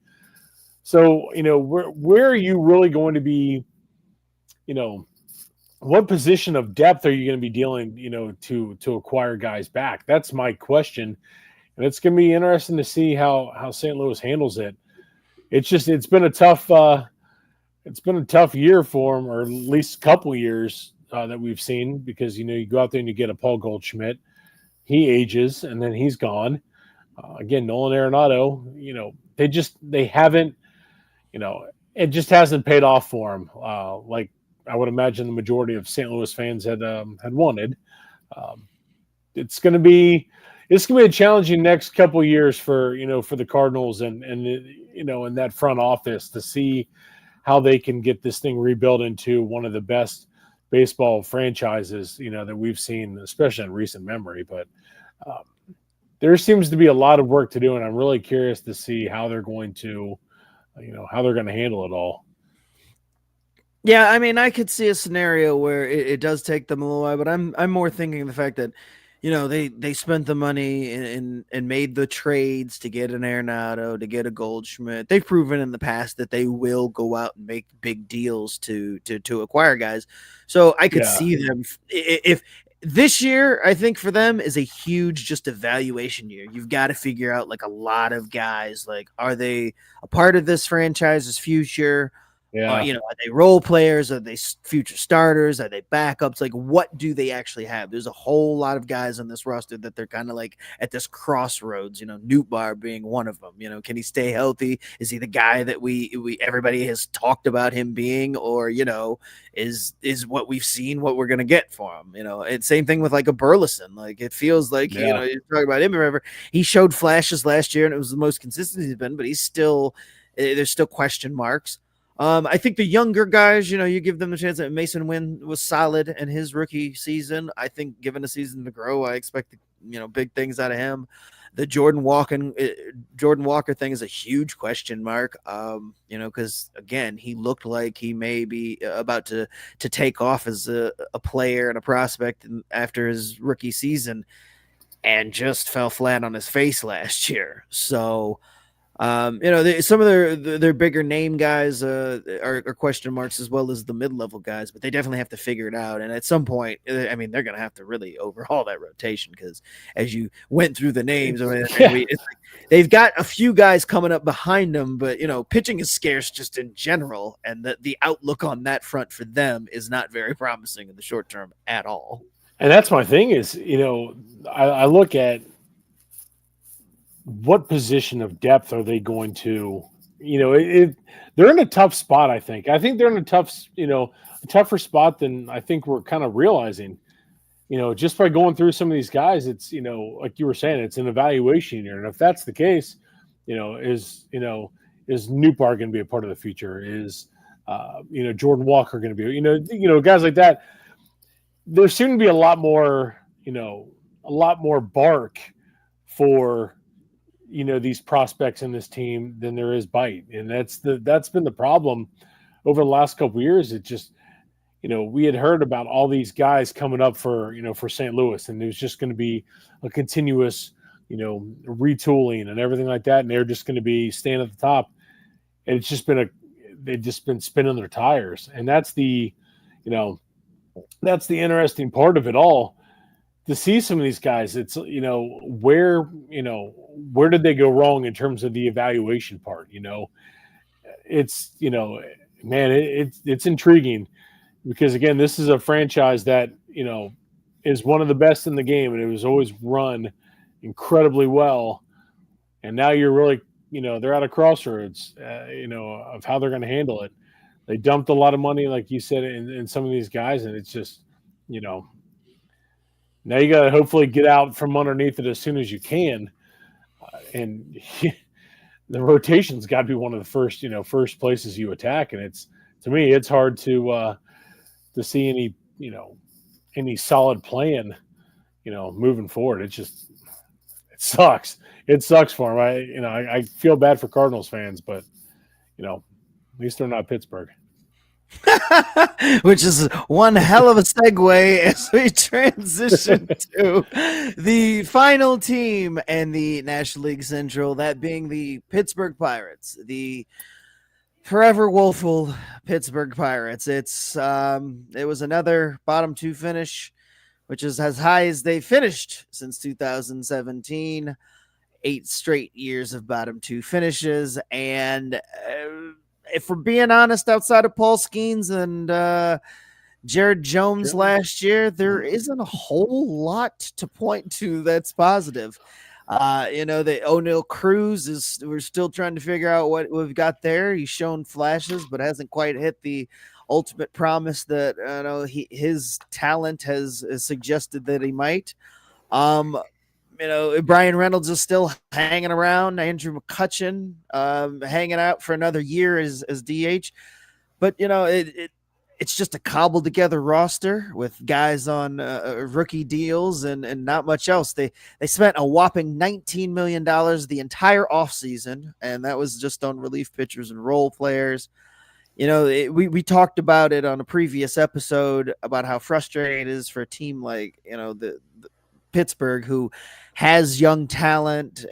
So, where are you really going to be, what position of depth are you going to be dealing, to acquire guys back? That's my question. And it's going to be interesting to see how St. Louis handles it. It's been a tough year for them, or at least a couple years that we've seen, because, you go out there and you get a Paul Goldschmidt. He ages, and then he's gone. Again, Nolan Arenado, they haven't, it just hasn't paid off for him. Like I would imagine the majority of St. Louis fans had wanted. It's going to be a challenging next couple of years for the Cardinals and in that front office to see how they can get this thing rebuilt into one of the best baseball franchises, that we've seen, especially in recent memory. But there seems to be a lot of work to do, and I'm really curious to see how they're going to, handle it all. Yeah, I mean, I could see a scenario where it does take them a little while, but I'm more thinking the fact that, they spent the money and made the trades to get an Arenado, to get a Goldschmidt. They've proven in the past that they will go out and make big deals to acquire guys. So I could see them if this year, I think for them is a huge just evaluation year. You've got to figure out like a lot of guys, like, are they a part of this franchise's future? Yeah. Are they role players? Are they future starters? Are they backups? Like, what do they actually have? There's a whole lot of guys on this roster that they're kind of like at this crossroads, Nootbaar being one of them. Can he stay healthy? Is he the guy that we everybody has talked about him being, or, is what we've seen what we're going to get for him? And same thing with like a Burleson. Like, it feels like, you're talking about him, remember, he showed flashes last year and it was the most consistent he's been, but there's still question marks. I think the younger guys, you give them a chance. That Mason Wynn was solid in his rookie season. I think given a season to grow, I expect big things out of him. The Jordan Walker thing is a huge question mark. Because again, he looked like he may be about to take off as a player and a prospect after his rookie season, and just fell flat on his face last year. So. Some of their bigger name guys are question marks, as well as the mid-level guys, but they definitely have to figure it out. And at some point, I mean, they're going to have to really overhaul that rotation, because as you went through the names, they've got a few guys coming up behind them, but pitching is scarce just in general, and the outlook on that front for them is not very promising in the short term at all. And that's my thing is, I look at what position of depth are they going to, they're in a tough spot. I think they're in a tougher spot than I think we're kind of realizing, just by going through some of these guys. It's, like you were saying, it's an evaluation year. And if that's the case, is Newpark going to be a part of the future? Is, Jordan Walker going to be, guys like that? There seemed to be a lot more bark for, these prospects in this team than there is bite. And that's been the problem over the last couple of years. It just, we had heard about all these guys coming up for St. Louis, and there's just going to be a continuous, retooling and everything like that. And they're just going to be staying at the top. And it's just they've just been spinning their tires. And that's the interesting part of it all. To see some of these guys, it's where did they go wrong in terms of the evaluation part? It's man, it's intriguing, because again, this is a franchise that is one of the best in the game, and it was always run incredibly well. And now you're really they're at a crossroads, of how they're going to handle it. They dumped a lot of money, like you said, in some of these guys, and it's just now you got to hopefully get out from underneath it as soon as you can. And the rotation's got to be one of the first places you attack. And to me, it's hard to see any solid plan, moving forward. It sucks. It sucks for them. I feel bad for Cardinals fans, but at least they're not Pittsburgh. Which is one hell of a segue as we transition to the final team in the National League Central, that being the Pittsburgh Pirates, the forever woeful Pittsburgh Pirates. It was another bottom two finish, which is as high as they finished since 2017. 8 straight years of bottom two finishes, and if we're being honest, outside of Paul Skeens and Jared Jones last year, there isn't a whole lot to point to that's positive. The O'Neill Cruz we're still trying to figure out what we've got there. He's shown flashes, but hasn't quite hit the ultimate promise that his talent has suggested that he might. Brian Reynolds is still hanging around. Andrew McCutchen hanging out for another year as DH. But, it's just a cobbled together roster with guys on rookie deals and not much else. They spent a whopping $19 million the entire offseason, and that was just on relief pitchers and role players. We talked about it on a previous episode about how frustrating it is for a team like, the Pittsburgh, who has young talent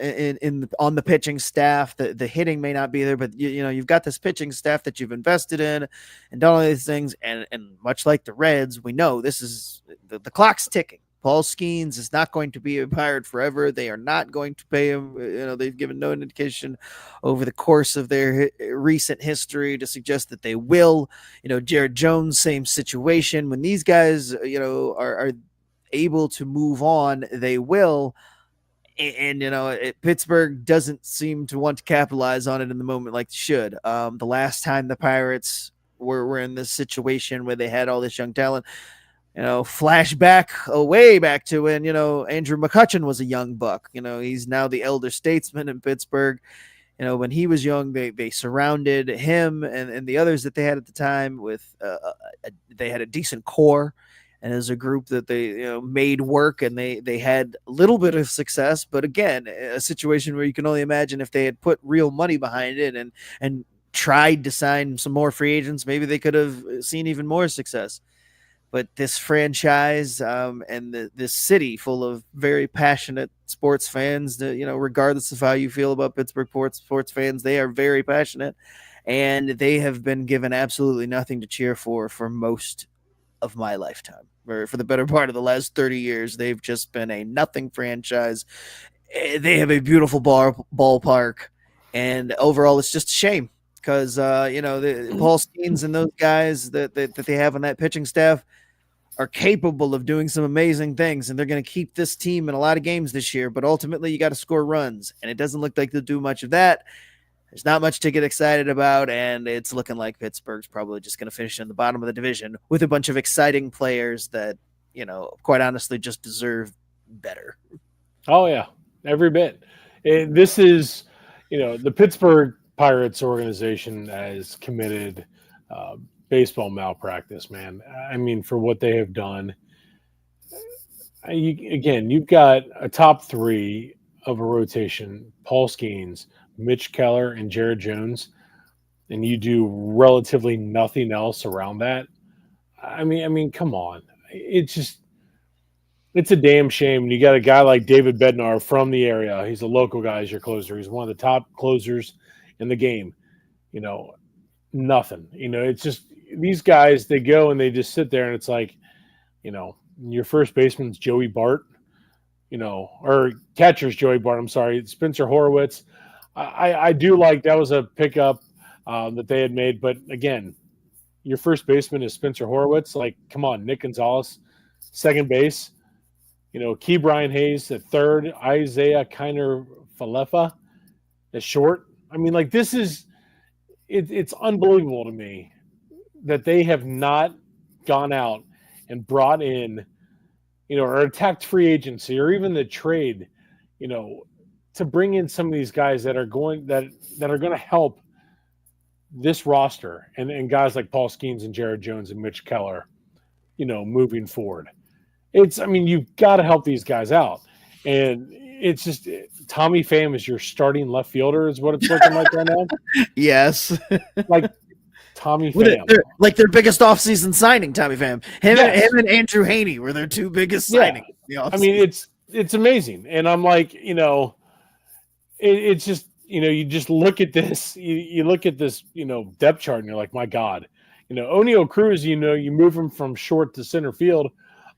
on the pitching staff. The hitting may not be there, but you've got this pitching staff that you've invested in and done all these things. And much like the Reds, we know this is the clock's ticking. Paul Skeens is not going to be a Pirate forever. They are not going to pay him. They've given no indication over the course of their recent history to suggest that they will. Jared Jones, same situation. When these guys, are able to move on, they will. And Pittsburgh doesn't seem to want to capitalize on it in the moment like they should. The last time the Pirates were in this situation where they had all this young talent, flashback way back to when Andrew McCutchen was a young buck. He's now the elder statesman in Pittsburgh. when he was young, they surrounded him and the others that they had at the time with they had a decent core, and as a group that they made work, and they had a little bit of success. But again, a situation where you can only imagine if they had put real money behind it and tried to sign some more free agents, maybe they could have seen even more success. But this franchise and this city full of very passionate sports fans, that, regardless of how you feel about Pittsburgh sports fans, they are very passionate, and they have been given absolutely nothing to cheer for most of my lifetime. For the better part of the last 30 years, they've just been a nothing franchise. They have a beautiful ballpark, and overall, it's just a shame because the Paul Skeens and those guys that they have on that pitching staff are capable of doing some amazing things, and they're going to keep this team in a lot of games this year. But ultimately, you got to score runs, and it doesn't look like they'll do much of that. There's not much to get excited about, and it's looking like Pittsburgh's probably just going to finish in the bottom of the division with a bunch of exciting players that, quite honestly, just deserve better. Oh yeah, every bit. This is, the Pittsburgh Pirates organization has committed baseball malpractice, man. I mean, for what they have done. You've got a top three of a rotation: Paul Skeens, Mitch Keller, and Jared Jones, and you do relatively nothing else around that. I mean, come on. It's a damn shame. You got a guy like David Bednar from the area. He's a local guy as your closer. He's one of the top closers in the game. Nothing. It's just these guys, they go and they just sit there, and it's like, your first baseman's Joey Bart, or catcher's Joey Bart. I'm sorry, Spencer Horwitz. I do like that was a pickup that they had made, but again, your first baseman is Spencer Horwitz. Like, come on, Nick Gonzalez, second base. Key Brian Hayes at third, Isaiah Kiner Falefa at short. I mean, like, this is it's unbelievable to me that they have not gone out and brought in, or attacked free agency or even the trade, to bring in some of these guys that are going to help this roster and guys like Paul Skeens and Jared Jones and Mitch Keller, moving forward. You've got to help these guys out. And it's just Tommy Pham is your starting left fielder is what it's looking like right now. Yes. Like Tommy Pham. Like their biggest offseason signing, Tommy Pham. Him and Andrew Haney were their two biggest signings. It's amazing. And I'm like, it's just, you just look at this, you look at this, depth chart, and you're like, my God, O'Neal Cruz, you move him from short to center field.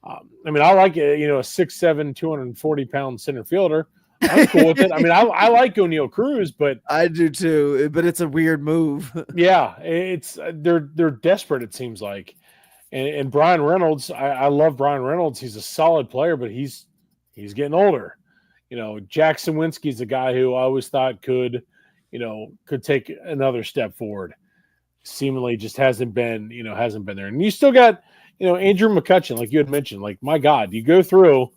I like it, a 6'7", 240-pound center fielder. I'm cool with it. I like O'Neal Cruz, but I do too. But it's a weird move. Yeah, it's they're desperate. It seems like, and Brian Reynolds. I love Brian Reynolds. He's a solid player, but he's getting older. Jack Sawinski's a guy who I always thought could take another step forward. Seemingly, just hasn't been there. And you still got Andrew McCutchen, like you had mentioned. Like, my God, you go through.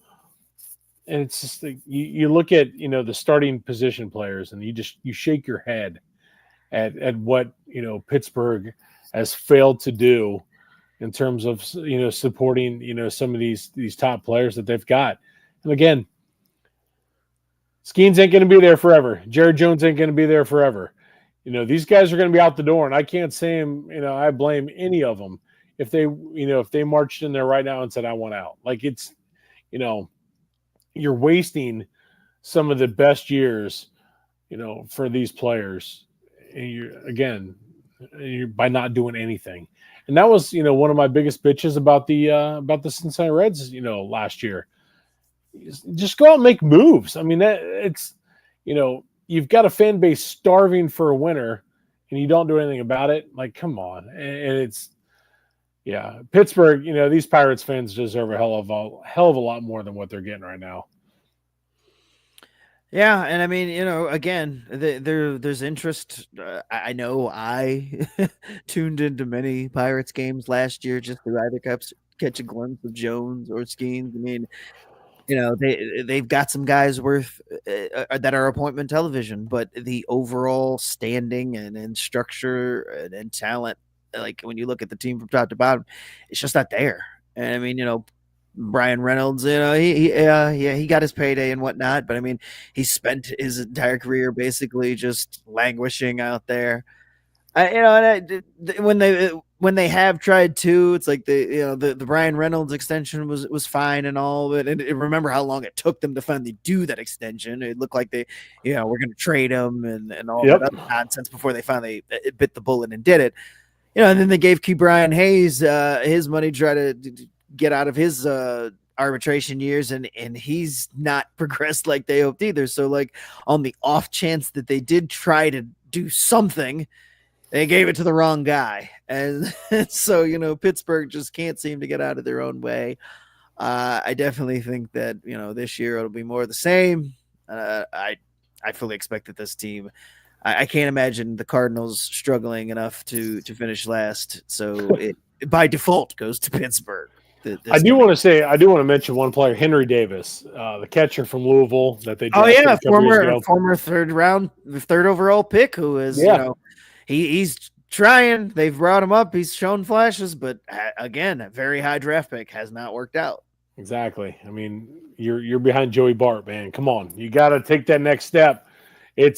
And it's just like you look at the starting position players, and you shake your head at what Pittsburgh has failed to do in terms of supporting some of these top players that they've got. And again, Skeens ain't going to be there forever. Jared Jones ain't going to be there forever. These guys are going to be out the door, and I can't say I blame any of them if they marched in there right now and said I want out. Like, it's you're wasting some of the best years, for these players, and you're by not doing anything. And that was, one of my biggest bitches about the Cincinnati Reds, last year. Just go out and make moves. You've got a fan base starving for a winner, and you don't do anything about it. Like, come on. And Pittsburgh, these Pirates fans deserve a hell of a lot more than what they're getting right now. Yeah, and again, there's interest. I know I tuned into many Pirates games last year just to either catch a glimpse of Jones or Skeens. They've got some guys worth that are appointment television, but the overall standing and structure and talent, like when you look at the team from top to bottom, it's just not there. And I mean, Brian Reynolds, he got his payday and whatnot, but I mean, he spent his entire career basically just languishing out there. When they have tried to, it's like the Brian Reynolds extension was fine and all, but remember how long it took them to finally do that extension. It looked like they, we're going to trade him and all that other nonsense before they finally bit the bullet and did it. And then they gave Key Brian Hayes his money to try to get out of his arbitration years, and he's not progressed like they hoped either. So like on the off chance that they did try to do something, they gave it to the wrong guy. And so, Pittsburgh just can't seem to get out of their own way. I definitely think that, this year it'll be more of the same. I fully expect that this team, I can't imagine the Cardinals struggling enough to finish last. So it by default goes to Pittsburgh. I do want to mention one player, Henry Davis, the catcher from Louisville that they drafted former third overall pick, who is he's trying. They've brought him up. He's shown flashes, but again, a very high draft pick has not worked out. Exactly. I mean, you're behind Joey Bart, man. Come on, you got to take that next step. I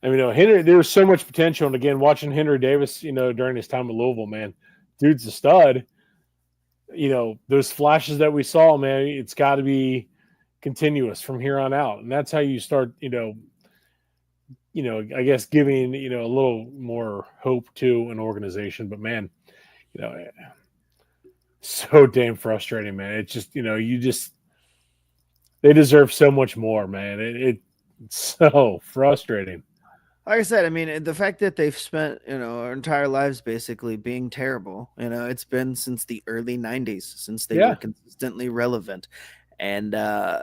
mean, Henry, there's so much potential, and again, watching Henry Davis, during his time at Louisville, man, dude's a stud. Those flashes that we saw, man, it's got to be continuous from here on out, and that's how you start, I guess giving, a little more hope to an organization. But man, so damn frustrating, man. It's just, they deserve so much more, man. It's so frustrating. Like I said, I mean, the fact that they've spent, our entire lives basically being terrible, it's been since the early 90s, since they were consistently relevant. And, to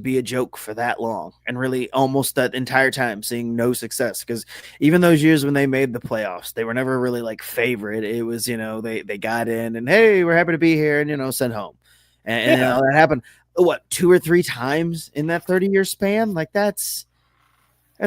be a joke for that long and really almost that entire time seeing no success, because even those years when they made the playoffs, they were never really like favorite. It was, they got in and, hey, we're happy to be here and, sent home. And that happened, 2 or 3 times in that 30-year span. Like that's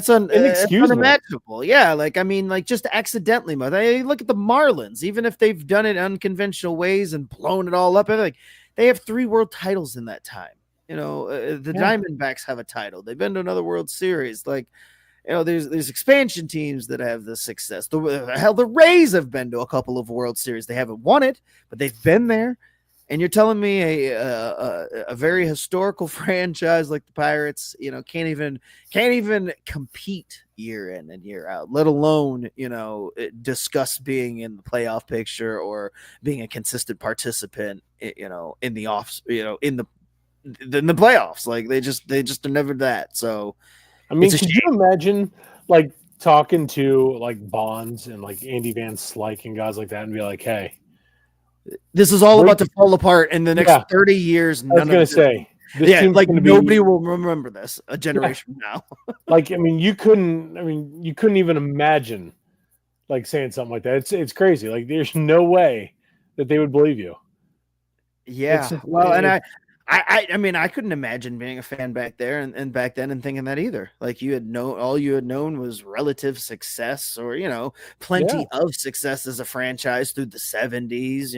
unimaginable. Yeah. Like, I mean, like just accidentally, look at the Marlins, even if they've done it unconventional ways and blown it all up, like they have 3 world titles in that time. The Diamondbacks have a title. They've been to another World Series. Like, there's expansion teams that have the success. The Rays have been to a couple of World Series. They haven't won it, but they've been there. And you're telling me a very historical franchise like the Pirates, can't even compete year in and year out, let alone, discuss being in the playoff picture or being a consistent participant, in the offs, in the playoffs. Like they just are never that. So, I mean, could you imagine like talking to like Bonds and like Andy Van Slyke and guys like that and be like, hey, this is all about to fall apart in the next 30 years. I was going to say, like nobody will remember this a generation from now. Like, I mean, you couldn't even imagine like saying something like that. It's crazy. Like, there's no way that they would believe you. Yeah. I mean, I couldn't imagine being a fan back there and back then and thinking that either. Like all you had known was relative success or, plenty of success as a franchise through the 70s,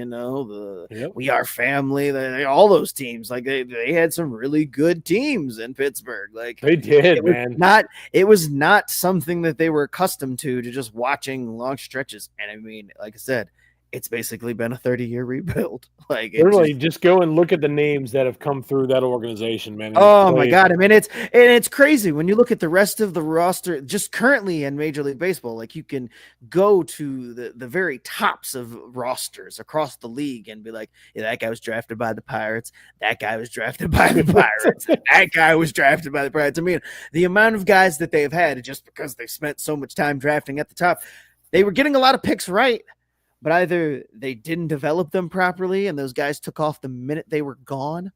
We Are Family, all those teams. Like they had some really good teams in Pittsburgh. Like they did, man. It was not something that they were accustomed to just watching long stretches. And I mean, like I said, it's basically been a 30-year rebuild. Like literally, just go and look at the names that have come through that organization, man. Oh my God. I mean, it's crazy when you look at the rest of the roster just currently in Major League Baseball. Like you can go to the very tops of rosters across the league and be like, yeah, that guy was drafted by the Pirates. That guy was drafted by the Pirates. That guy was drafted by the Pirates. I mean, the amount of guys that they've had just because they've spent so much time drafting at the top, they were getting a lot of picks right. But either they didn't develop them properly and those guys took off the minute they were gone,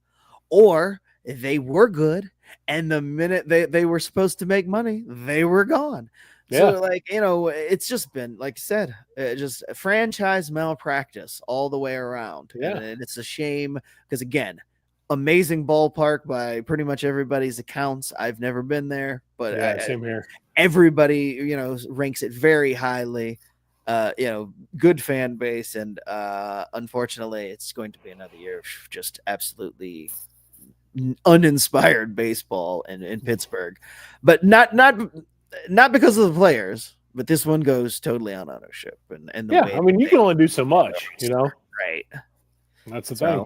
or they were good and the minute they were supposed to make money, they were gone. Yeah. So, like, it's just been, like I said, just a franchise malpractice all the way around. Yeah. And it's a shame because, again, amazing ballpark by pretty much everybody's accounts. I've never been there, but Yeah, same here. Everybody, ranks it very highly. Good fan base, and unfortunately, it's going to be another year of just absolutely uninspired baseball in Pittsburgh, but not because of the players. But this one goes totally on ownership and the way. I mean, you can only do so much, right? That's the thing.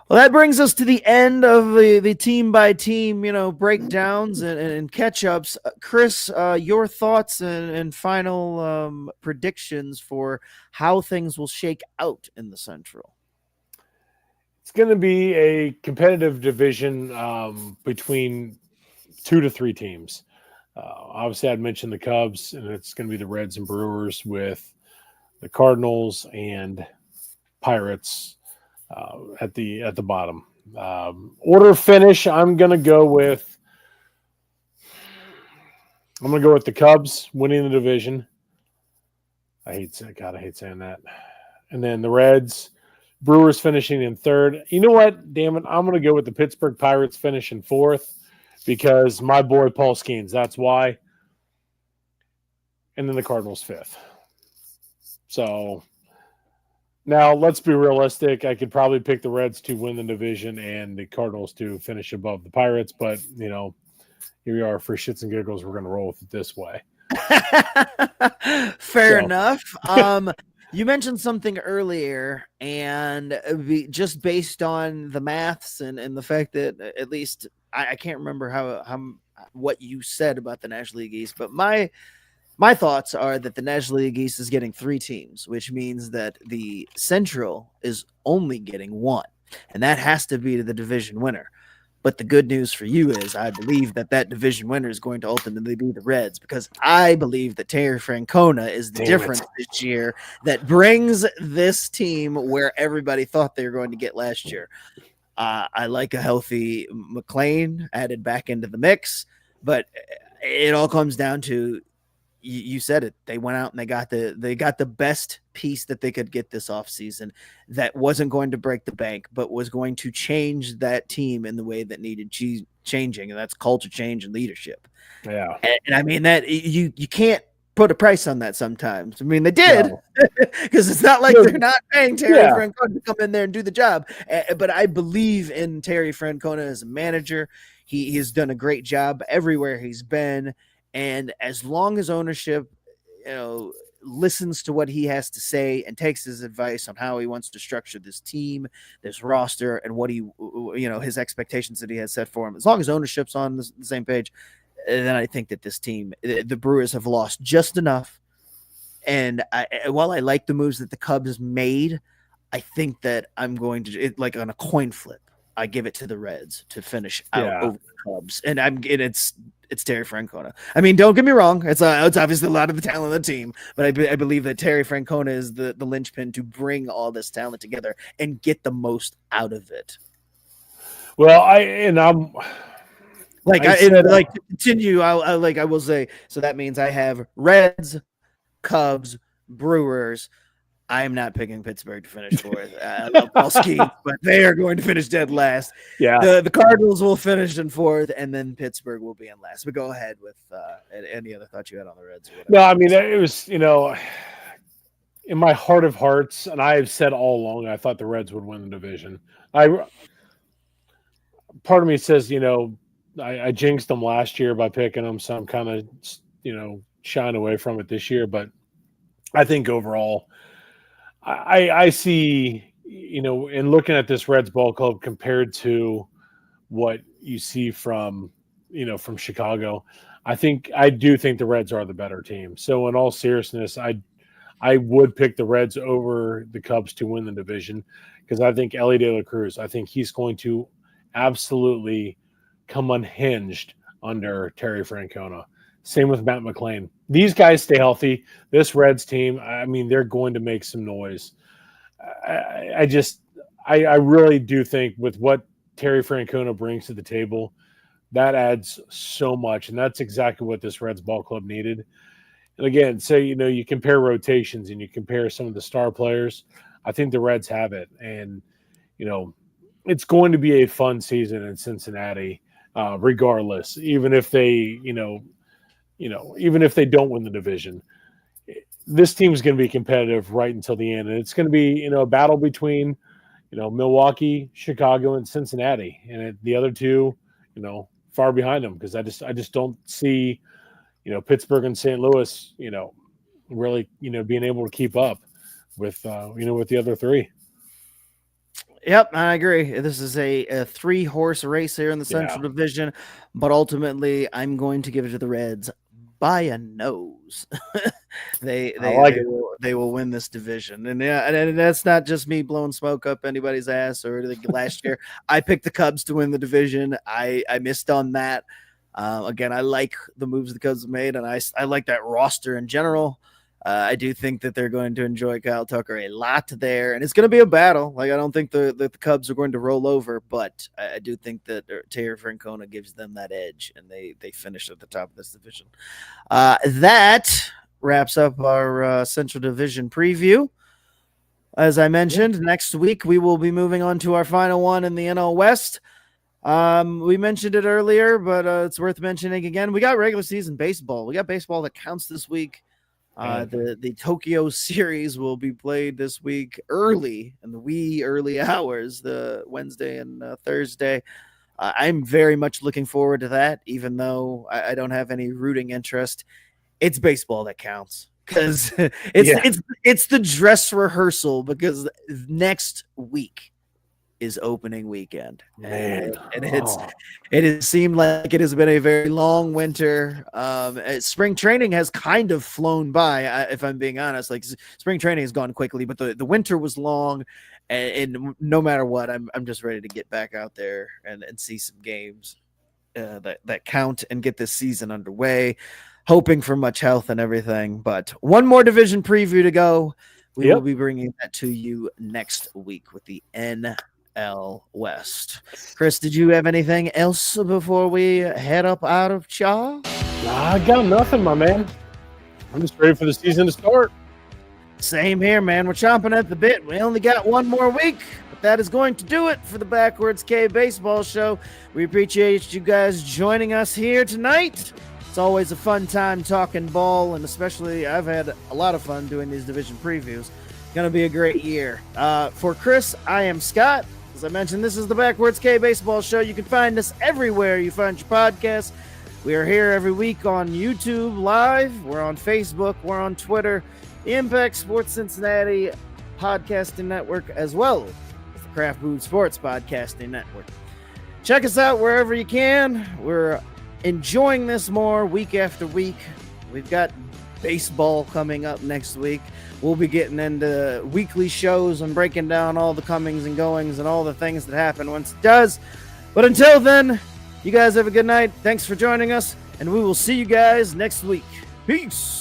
Well, that brings us to the end of the team by team, breakdowns and catch ups. Chris, your thoughts and final predictions for how things will shake out in the Central. It's going to be a competitive division between 2 to 3 teams. Obviously, I'd mentioned the Cubs, and it's going to be the Reds and Brewers with the Cardinals and Pirates at the bottom. Order finish, I'm going to go with the Cubs winning the division. I hate saying that. And then the Reds, Brewers finishing in 3rd. You know what? Damn it. I'm going to go with the Pittsburgh Pirates finishing 4th because my boy Paul Skeens, that's why. And then the Cardinals 5th. So now let's be realistic. I could probably pick the Reds to win the division and the Cardinals to finish above the Pirates, but here we are for shits and giggles. We're going to roll with it this way. Fair enough. You mentioned something earlier, and just based on the maths and the fact that at least I can't remember how what you said about the National League East, but my thoughts are that the National League East is getting 3 teams, which means that the Central is only getting 1, and that has to be the division winner. But the good news for you is I believe that division winner is going to ultimately be the Reds, because I believe that Terry Francona is the difference this year that brings this team where everybody thought they were going to get last year. I like a healthy McLean added back into the mix, but it all comes down to, you said it. They went out and they got the best piece that they could get this offseason that wasn't going to break the bank, but was going to change that team in the way that needed changing, and that's culture change and leadership. Yeah, and I mean that you can't put a price on that sometimes. I mean, they did, because it's not like they're not paying Terry Francona to come in there and do the job. But I believe in Terry Francona as a manager. He has done a great job everywhere he's been. And as long as ownership, listens to what he has to say and takes his advice on how he wants to structure this team, this roster, and what his expectations that he has set for him, as long as ownership's on the same page, then I think that this team, the Brewers, have lost just enough. And while I like the moves that the Cubs made, I think that I'm going to, like on a coin flip, I give it to the Reds to finish out over the Cubs, and it's Terry Francona. I mean, don't get me wrong; it's obviously a lot of the talent of the team, but I believe that Terry Francona is the linchpin to bring all this talent together and get the most out of it. Well, I'm to continue. I will say, so that means I have Reds, Cubs, Brewers. I am not picking Pittsburgh to finish 4th. I love Paul Skeens, but they are going to finish dead last. Yeah. The Cardinals will finish in 4th, and then Pittsburgh will be in last. But go ahead with any other thoughts you had on the Reds. No, I mean, it was, in my heart of hearts, and I have said all along, I thought the Reds would win the division. Part of me says, I jinxed them last year by picking them, so I'm kind of, shying away from it this year. But I think overall, I see, in looking at this Reds ball club compared to what you see from Chicago, I do think the Reds are the better team. So in all seriousness, I would pick the Reds over the Cubs to win the division, because I think Ellie De La Cruz, I think he's going to absolutely come unhinged under Terry Francona. Same with Matt McLean. These guys stay healthy. This Reds team, I mean, they're going to make some noise. I really do think with what Terry Francona brings to the table, that adds so much, and that's exactly what this Reds ball club needed. And again, say you compare rotations and you compare some of the star players. I think the Reds have it, and it's going to be a fun season in Cincinnati, regardless. Even if they, even if they don't win the division, this team's going to be competitive right until the end, and it's going to be a battle between Milwaukee, Chicago, and Cincinnati, and the other two, far behind them, because I just don't see Pittsburgh and St. Louis, really being able to keep up with with the other three. Yep, I agree. This is a 3-horse race here in the Central Division, but ultimately I'm going to give it to the Reds by a nose. they will win this division, and and that's not just me blowing smoke up anybody's ass or anything. Last year I picked the Cubs to win the division. I missed on that. Again, I like the moves the Cubs have made, and I like that roster in general. I do think that they're going to enjoy Kyle Tucker a lot there, and it's going to be a battle. Like, I don't think the Cubs are going to roll over, but I do think that Terry Francona gives them that edge, and they finish at the top of this division. That wraps up our Central Division preview. As I mentioned, next week we will be moving on to our final one in the NL West. We mentioned it earlier, but it's worth mentioning again. We got regular season baseball. We got baseball that counts this week. The Tokyo series will be played this week early in the wee early hours, the Wednesday and Thursday. I'm very much looking forward to that, even though I don't have any rooting interest. It's baseball that counts, because it's the dress rehearsal, because next week is opening weekend, and it has seemed like it has been a very long winter. Spring training has kind of flown by, if I'm being honest. Like, spring training has gone quickly, but the winter was long, and no matter what, I'm just ready to get back out there and see some games that count and get this season underway, hoping for much health and everything. But one more division preview to go. We will be bringing that to you next week with the NL West. Chris, did you have anything else before we head up out of Chaw? I got nothing, my man. I'm just ready for the season to start. Same here, man. We're chomping at the bit. We only got one more week, but that is going to do it for the Backwards K Baseball Show. We appreciate you guys joining us here tonight. It's always a fun time talking ball, and especially I've had a lot of fun doing these division previews. Going to be a great year. For Chris, I am Scott. As I mentioned, this is the Backwards K Baseball Show. You can find us everywhere you find your podcasts. We are here every week on YouTube Live. We're on Facebook. We're on Twitter. The Impact Sports Cincinnati Podcasting Network, as well as the Craft Food Sports Podcasting Network. Check us out wherever you can. We're enjoying this more week after week. We've got baseball coming up next week. We'll be getting into weekly shows and breaking down all the comings and goings and all the things that happen once it does. But until then, you guys have a good night. Thanks for joining us, and we will see you guys next week. Peace.